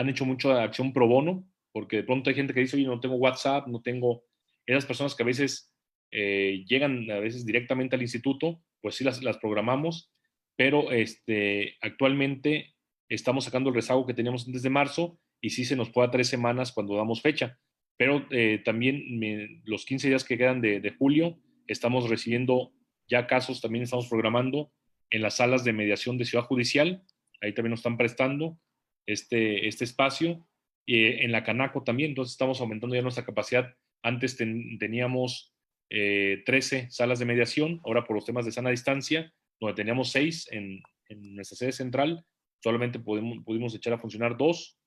hecho mucha acción pro bono, porque de pronto hay gente que dice, oye, no tengo WhatsApp, no tengo... Esas personas que a veces llegan a veces directamente al instituto, pues sí las programamos, pero actualmente estamos sacando el rezago que teníamos antes de marzo y sí se nos puede a 3 semanas cuando damos fecha. Pero también los 15 días que quedan de julio estamos recibiendo ya casos, también estamos programando en las salas de mediación de Ciudad Judicial, ahí también nos están prestando este espacio, en la Canaco también, entonces estamos aumentando ya nuestra capacidad. Antes teníamos 13 salas de mediación, ahora por los temas de sana distancia, donde teníamos 6 en nuestra sede central, solamente pudimos echar a funcionar 2,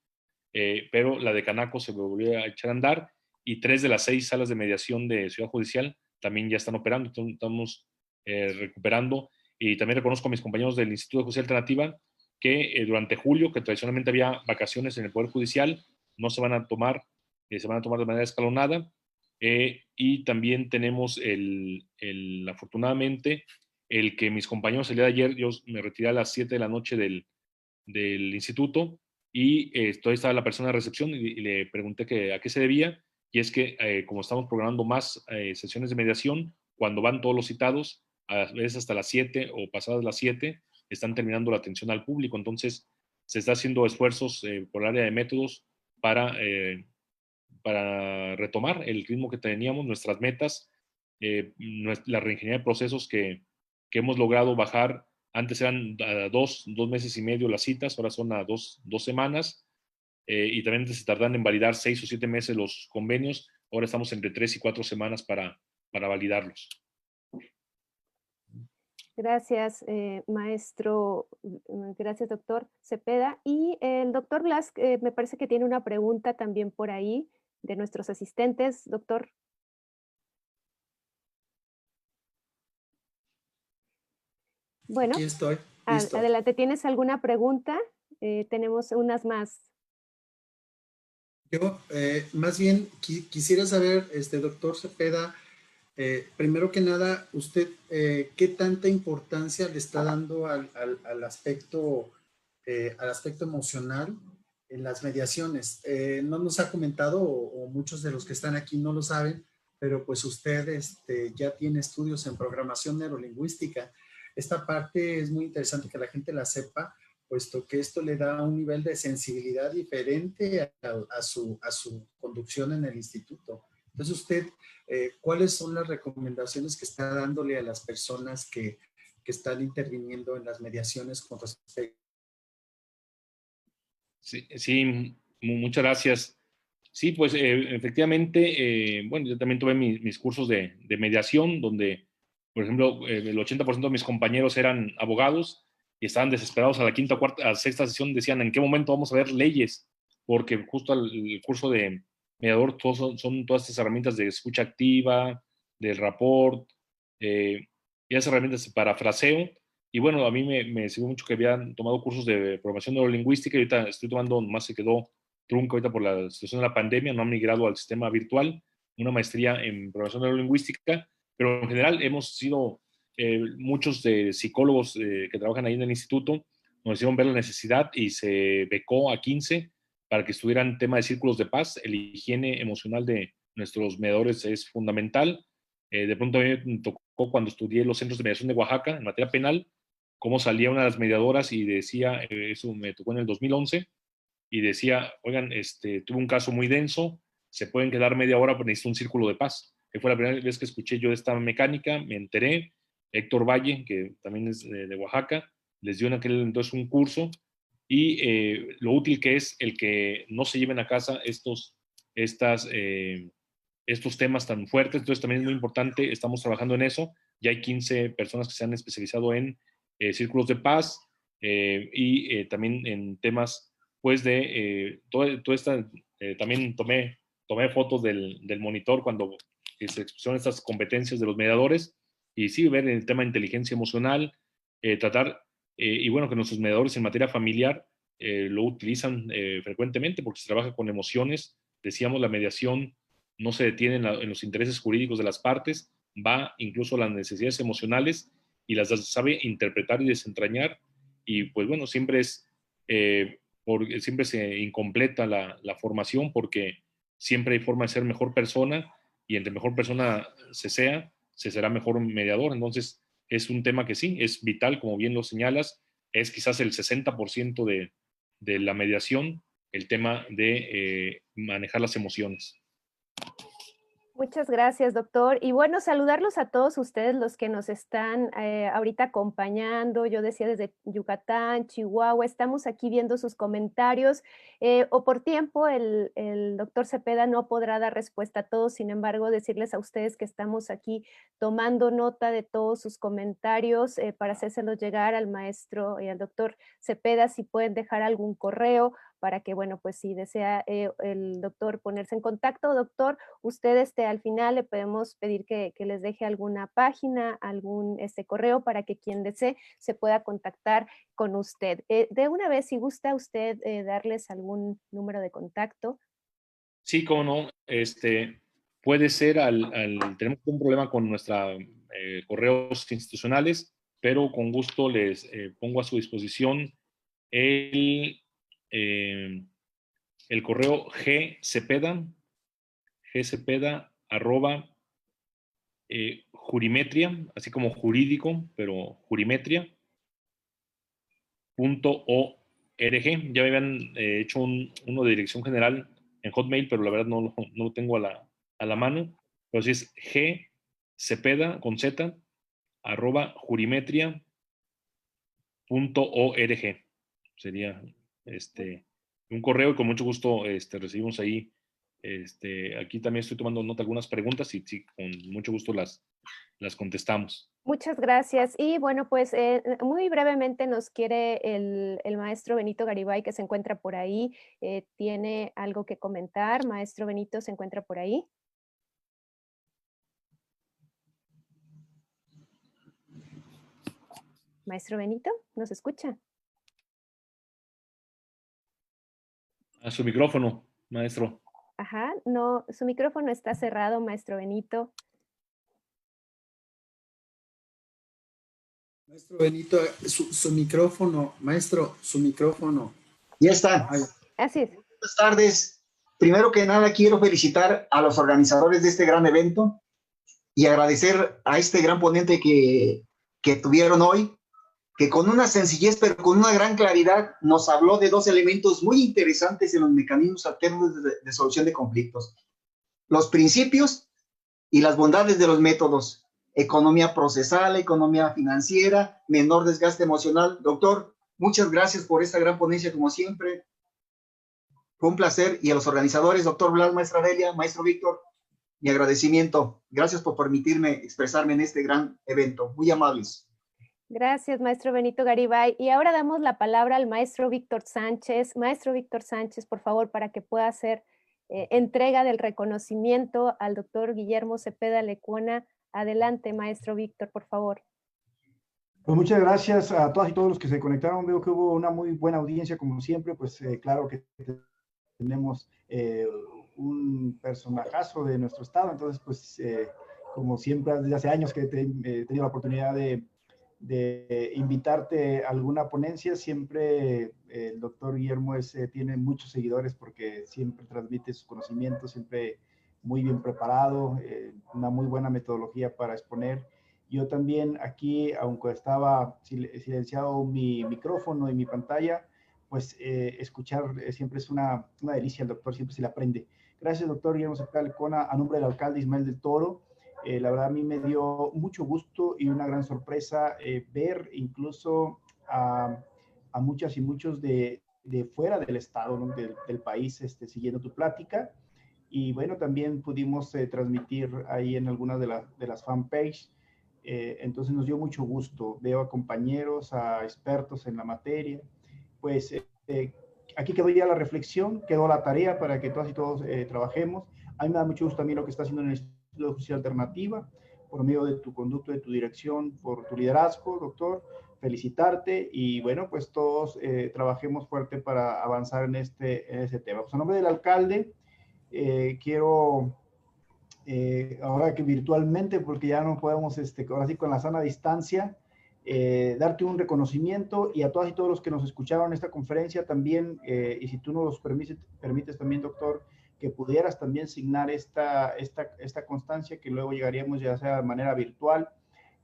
pero la de Canaco se volvió a echar a andar, y 3 de las 6 salas de mediación de Ciudad Judicial también ya están operando. Entonces, estamos recuperando. Y también reconozco a mis compañeros del Instituto de Justicia Alternativa que durante julio, que tradicionalmente había vacaciones en el Poder Judicial, no se van a tomar, se van a tomar de manera escalonada. Y también tenemos afortunadamente, el que mis compañeros el día de ayer, yo me retiré a las 7 de la noche del instituto, y todavía estaba la persona de recepción y le pregunté a qué se debía, y es que como estamos programando más sesiones de mediación, cuando van todos los citados, a veces hasta las 7 o pasadas las 7, están terminando la atención al público. Entonces, se está haciendo esfuerzos por el área de métodos para retomar el ritmo que teníamos, nuestras metas, la reingeniería de procesos que hemos logrado bajar. Antes eran a 2 meses y medio las citas, ahora son a 2 semanas, y también antes se tardan en validar 6 o 7 meses los convenios, ahora estamos entre 3 y 4 semanas para validarlos. Gracias, maestro. Gracias, doctor Cepeda. Y el doctor Blas me parece que tiene una pregunta también por ahí de nuestros asistentes, doctor. Bueno, aquí estoy. Listo. Adelante, ¿tienes alguna pregunta? Tenemos unas más. Yo, más bien, quisiera saber, doctor Cepeda, primero que nada, usted, ¿qué tanta importancia le está dando al aspecto emocional en las mediaciones? No nos ha comentado, o muchos de los que están aquí no lo saben, pero pues usted ya tiene estudios en programación neurolingüística. Esta parte es muy interesante que la gente la sepa, puesto que esto le da un nivel de sensibilidad diferente a su conducción en el instituto. Entonces, usted, ¿cuáles son las recomendaciones que está dándole a las personas que están interviniendo en las mediaciones con respecto? Sí, muchas gracias. Sí, pues efectivamente, bueno, yo también tuve mis cursos de mediación, donde Por ejemplo, el 80% de mis compañeros eran abogados y estaban desesperados a la quinta, cuarta, a sexta sesión, decían, ¿en qué momento vamos a ver leyes? Porque justo el curso de mediador son todas estas herramientas de escucha activa, del rapport, y esas herramientas de parafraseo. Y bueno, a mí me sirvió mucho que habían tomado cursos de programación neurolingüística y ahorita estoy tomando, más se quedó trunca ahorita por la situación de la pandemia, no han migrado al sistema virtual, una maestría en programación neurolingüística, pero en general hemos sido muchos de psicólogos que trabajan ahí en el instituto, nos hicieron ver la necesidad y se becó a 15 para que estuvieran tema de círculos de paz. El higiene emocional de nuestros mediadores es fundamental. De pronto a mí me tocó cuando estudié los centros de mediación de Oaxaca en materia penal, cómo salía una de las mediadoras y decía, eso me tocó en el 2011, y decía, oigan, tuve un caso muy denso, se pueden quedar media hora, pero necesito un círculo de paz. Que fue la primera vez que escuché yo de esta mecánica, me enteré. Héctor Valle, que también es de Oaxaca, les dio en aquel entonces un curso, y lo útil que es el que no se lleven a casa estos temas tan fuertes. Entonces también es muy importante, estamos trabajando en eso. Ya hay 15 personas que se han especializado en círculos de paz, y también en temas pues de toda esta, también tomé fotos del monitor cuando se expusieron estas competencias de los mediadores, y sí, ver el tema de inteligencia emocional, tratar, y bueno, que nuestros mediadores en materia familiar lo utilizan frecuentemente porque se trabaja con emociones. Decíamos, la mediación no se detiene en los intereses jurídicos de las partes, va incluso a las necesidades emocionales y las sabe interpretar y desentrañar. Y pues bueno, siempre siempre se incompleta la formación, porque siempre hay forma de ser mejor persona, y entre mejor persona se será mejor mediador. Entonces es un tema que sí, es vital, como bien lo señalas, es quizás el 60% de la mediación, el tema de manejar las emociones. Muchas gracias, doctor. Y bueno, saludarlos a todos ustedes los que nos están ahorita acompañando. Yo decía desde Yucatán, Chihuahua, estamos aquí viendo sus comentarios. O por tiempo, el doctor Cepeda no podrá dar respuesta a todos. Sin embargo, decirles a ustedes que estamos aquí tomando nota de todos sus comentarios para hacérselos llegar al maestro y al doctor Cepeda, si pueden dejar algún correo para que, bueno, pues si desea el doctor ponerse en contacto. Doctor, usted al final le podemos pedir que les deje alguna página, algún correo para que quien desee se pueda contactar con usted. De una vez, si gusta usted darles algún número de contacto. Sí, cómo no. Puede ser tenemos un problema con nuestros correos institucionales, pero con gusto les pongo a su disposición el correo gcepeda @ jurimetria, así como jurídico, pero jurimetria.org. Ya me habían hecho uno de dirección general en Hotmail, pero la verdad no lo tengo a la mano. Pero sí es gcepeda con z @jurimetria.org. Sería un correo, y con mucho gusto recibimos ahí. Aquí también estoy tomando nota de algunas preguntas, y sí, con mucho gusto las contestamos. Muchas gracias. Y bueno, pues muy brevemente nos quiere el maestro Benito Garibay, que se encuentra por ahí. ¿Tiene algo que comentar? Maestro Benito, ¿se encuentra por ahí? Maestro Benito, ¿nos escucha? A su micrófono, maestro. Ajá, no, su micrófono está cerrado, maestro Benito. Maestro Benito, su micrófono, maestro, su micrófono. Ya está. Así es. Buenas tardes. Primero que nada, quiero felicitar a los organizadores de este gran evento y agradecer a este gran ponente que tuvieron hoy, que con una sencillez, pero con una gran claridad, nos habló de dos elementos muy interesantes en los mecanismos alternos de solución de conflictos: los principios y las bondades de los métodos. Economía procesal, economía financiera, menor desgaste emocional. Doctor, muchas gracias por esta gran ponencia, como siempre. Fue un placer. Y a los organizadores, doctor Blas, maestra Delia, maestro Víctor, mi agradecimiento. Gracias por permitirme expresarme en este gran evento. Muy amables. Gracias, maestro Benito Garibay. Y ahora damos la palabra al maestro Víctor Sánchez. Maestro Víctor Sánchez, por favor, para que pueda hacer entrega del reconocimiento al doctor Guillermo Cepeda Lecuona. Adelante, maestro Víctor, por favor. Pues muchas gracias a todas y todos los que se conectaron. Veo que hubo una muy buena audiencia, como siempre. Pues claro que tenemos un personajazo de nuestro estado. Entonces, pues como siempre, desde hace años que he tenido la oportunidad de invitarte a alguna ponencia, siempre el doctor Guillermo tiene muchos seguidores porque siempre transmite sus conocimientos, siempre muy bien preparado, una muy buena metodología para exponer. Yo también aquí, aunque estaba silenciado mi micrófono y mi pantalla, pues escuchar siempre es una delicia. El doctor siempre se le aprende. Gracias, doctor Guillermo Cepeda Lecuona, a nombre del alcalde Ismael del Toro. La verdad a mí me dio mucho gusto y una gran sorpresa ver incluso a muchas y muchos de fuera del estado, ¿no? del país, siguiendo tu plática. Y bueno, también pudimos transmitir ahí en algunas de las fanpages. Entonces nos dio mucho gusto. Veo a compañeros, a expertos en la materia. Pues aquí quedó ya la reflexión, quedó la tarea para que todas y todos trabajemos. A mí me da mucho gusto también lo que está haciendo en el Instituto de Justicia Alternativa, por medio de tu conducto, de tu dirección, por tu liderazgo, doctor. Felicitarte y bueno, pues todos trabajemos fuerte para avanzar en ese tema. Pues a nombre del alcalde, quiero, ahora que virtualmente, porque ya no podemos, ahora sí con la sana distancia, darte un reconocimiento y a todas y todos los que nos escucharon en esta conferencia también, y si tú nos los permites también, doctor, que pudieras también signar esta constancia, que luego llegaríamos ya sea de manera virtual,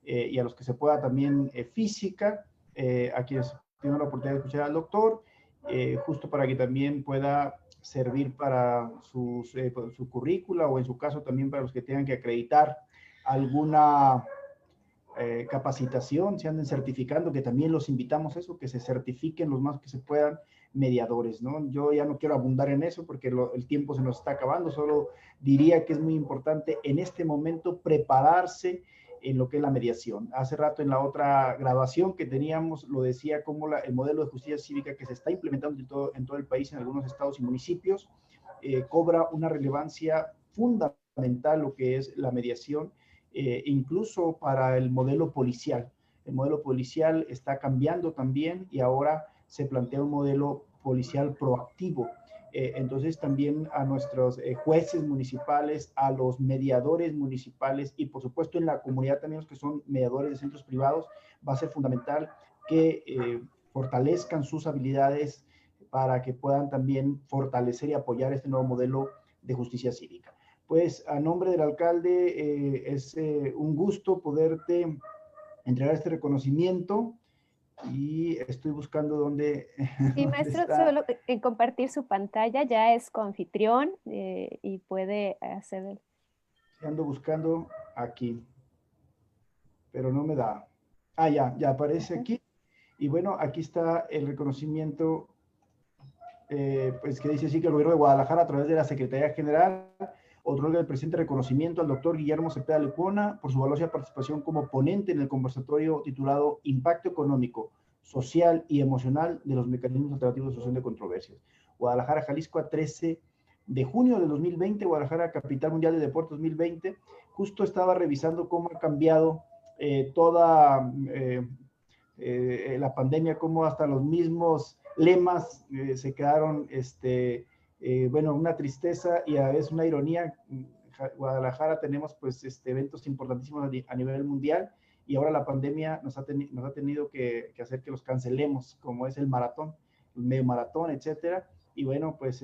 y a los que se pueda también física, a quienes tengan la oportunidad de escuchar al doctor, justo para que también pueda servir para su currícula o en su caso también para los que tengan que acreditar alguna capacitación, se anden certificando, que también los invitamos a eso, que se certifiquen los más que se puedan mediadores, ¿no? Yo ya no quiero abundar en eso porque el tiempo se nos está acabando, solo diría que es muy importante en este momento prepararse en lo que es la mediación. Hace rato en la otra grabación que teníamos lo decía como el modelo de justicia cívica que se está implementando en todo el país, en algunos estados y municipios, cobra una relevancia fundamental lo que es la mediación, incluso para el modelo policial. El modelo policial está cambiando también y ahora se plantea un modelo policial proactivo. Entonces también a nuestros jueces municipales, a los mediadores municipales y por supuesto en la comunidad también los que son mediadores de centros privados, va a ser fundamental que fortalezcan sus habilidades para que puedan también fortalecer y apoyar este nuevo modelo de justicia cívica. Pues a nombre del alcalde es un gusto poderte entregar este reconocimiento y estoy buscando dónde. Sí, maestro, solo en compartir su pantalla, ya es coanfitrión y puede hacer. Ando buscando aquí, pero no me da. Ah, ya aparece aquí. Y bueno, aquí está el reconocimiento, pues que dice así que el gobierno de Guadalajara a través de la Secretaría General otorga el presente reconocimiento al doctor Guillermo Cepeda Lecuona por su valiosa participación como ponente en el conversatorio titulado Impacto Económico, Social y Emocional de los Mecanismos Alternativos de Solución de Controversias. Guadalajara, Jalisco, a 13 de junio de 2020, Guadalajara, Capital Mundial de Deportes 2020. Justo estaba revisando cómo ha cambiado toda la pandemia, cómo hasta los mismos lemas se quedaron, bueno, una tristeza y a la vez una ironía. En Guadalajara tenemos pues eventos importantísimos a nivel mundial y ahora la pandemia nos ha tenido que hacer que los cancelemos, como es el maratón, el medio maratón, etcétera. Y bueno, pues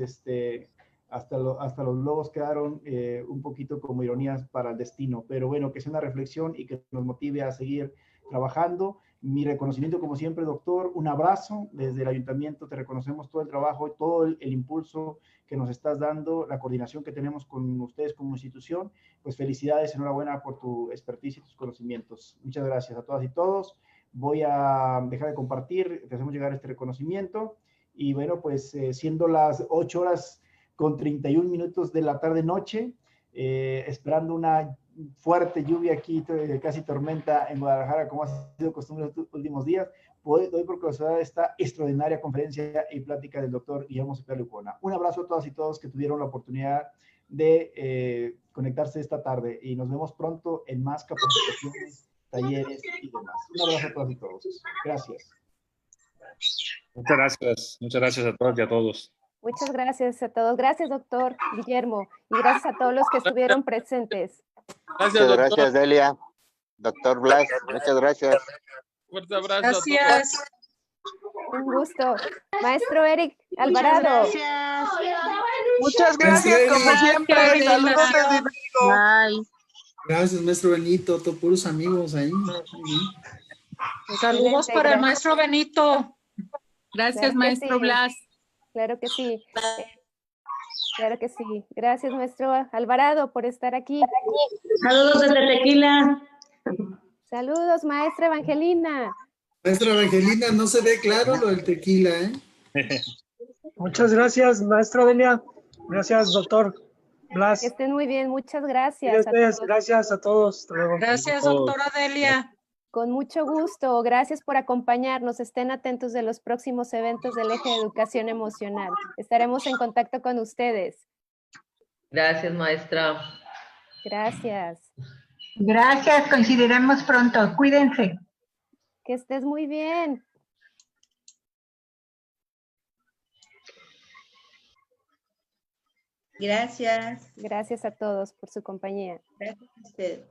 hasta los logos quedaron un poquito como ironías para el destino, pero bueno, que sea una reflexión y que nos motive a seguir trabajando. Mi reconocimiento, como siempre, doctor, un abrazo desde el ayuntamiento, te reconocemos todo el trabajo y todo el impulso que nos estás dando, la coordinación que tenemos con ustedes como institución. Pues felicidades, enhorabuena por tu expertise y tus conocimientos. Muchas gracias a todas y todos. Voy a dejar de compartir, te hacemos llegar este reconocimiento y bueno, pues siendo las 8:31 de la tarde-noche, esperando una fuerte lluvia aquí, casi tormenta en Guadalajara, como ha sido costumbre los últimos días. Doy por considerada esta extraordinaria conferencia y plática del doctor Guillermo Cepeda Licona. Un abrazo a todas y todos que tuvieron la oportunidad de conectarse esta tarde y nos vemos pronto en más capacitaciones, talleres y demás. Un abrazo a todas y todos. Gracias. Muchas gracias a todas y a todos. Muchas gracias a todos. Gracias, doctor Guillermo, y gracias a todos los que estuvieron presentes. Muchas gracias, Delia. Doctor Blas, muchas gracias. Fuerte abrazo. Gracias. Un gusto. Maestro Eric Alvarado. Muchas gracias, como siempre. Saludos desde México. Bye. Gracias, maestro Benito, todos puros amigos ahí. Saludos para el maestro Benito. Gracias, Claro que maestro sí. Blas. Claro que sí. Claro que sí. Gracias, maestro Alvarado, por estar aquí. Saludos desde Tequila. Saludos, maestra Evangelina. Maestra Evangelina, no se ve claro lo del tequila, ¿eh? Muchas gracias, maestro Delia. Gracias, doctor Blas. Que estén muy bien. Muchas gracias. Gracias a todos. Hasta luego. Gracias, doctora Delia. Con mucho gusto. Gracias por acompañarnos. Estén atentos de los próximos eventos del Eje de Educación Emocional. Estaremos en contacto con ustedes. Gracias, maestra. Gracias. Gracias, coincidiremos pronto. Cuídense. Que estés muy bien. Gracias. Gracias a todos por su compañía. Gracias a usted.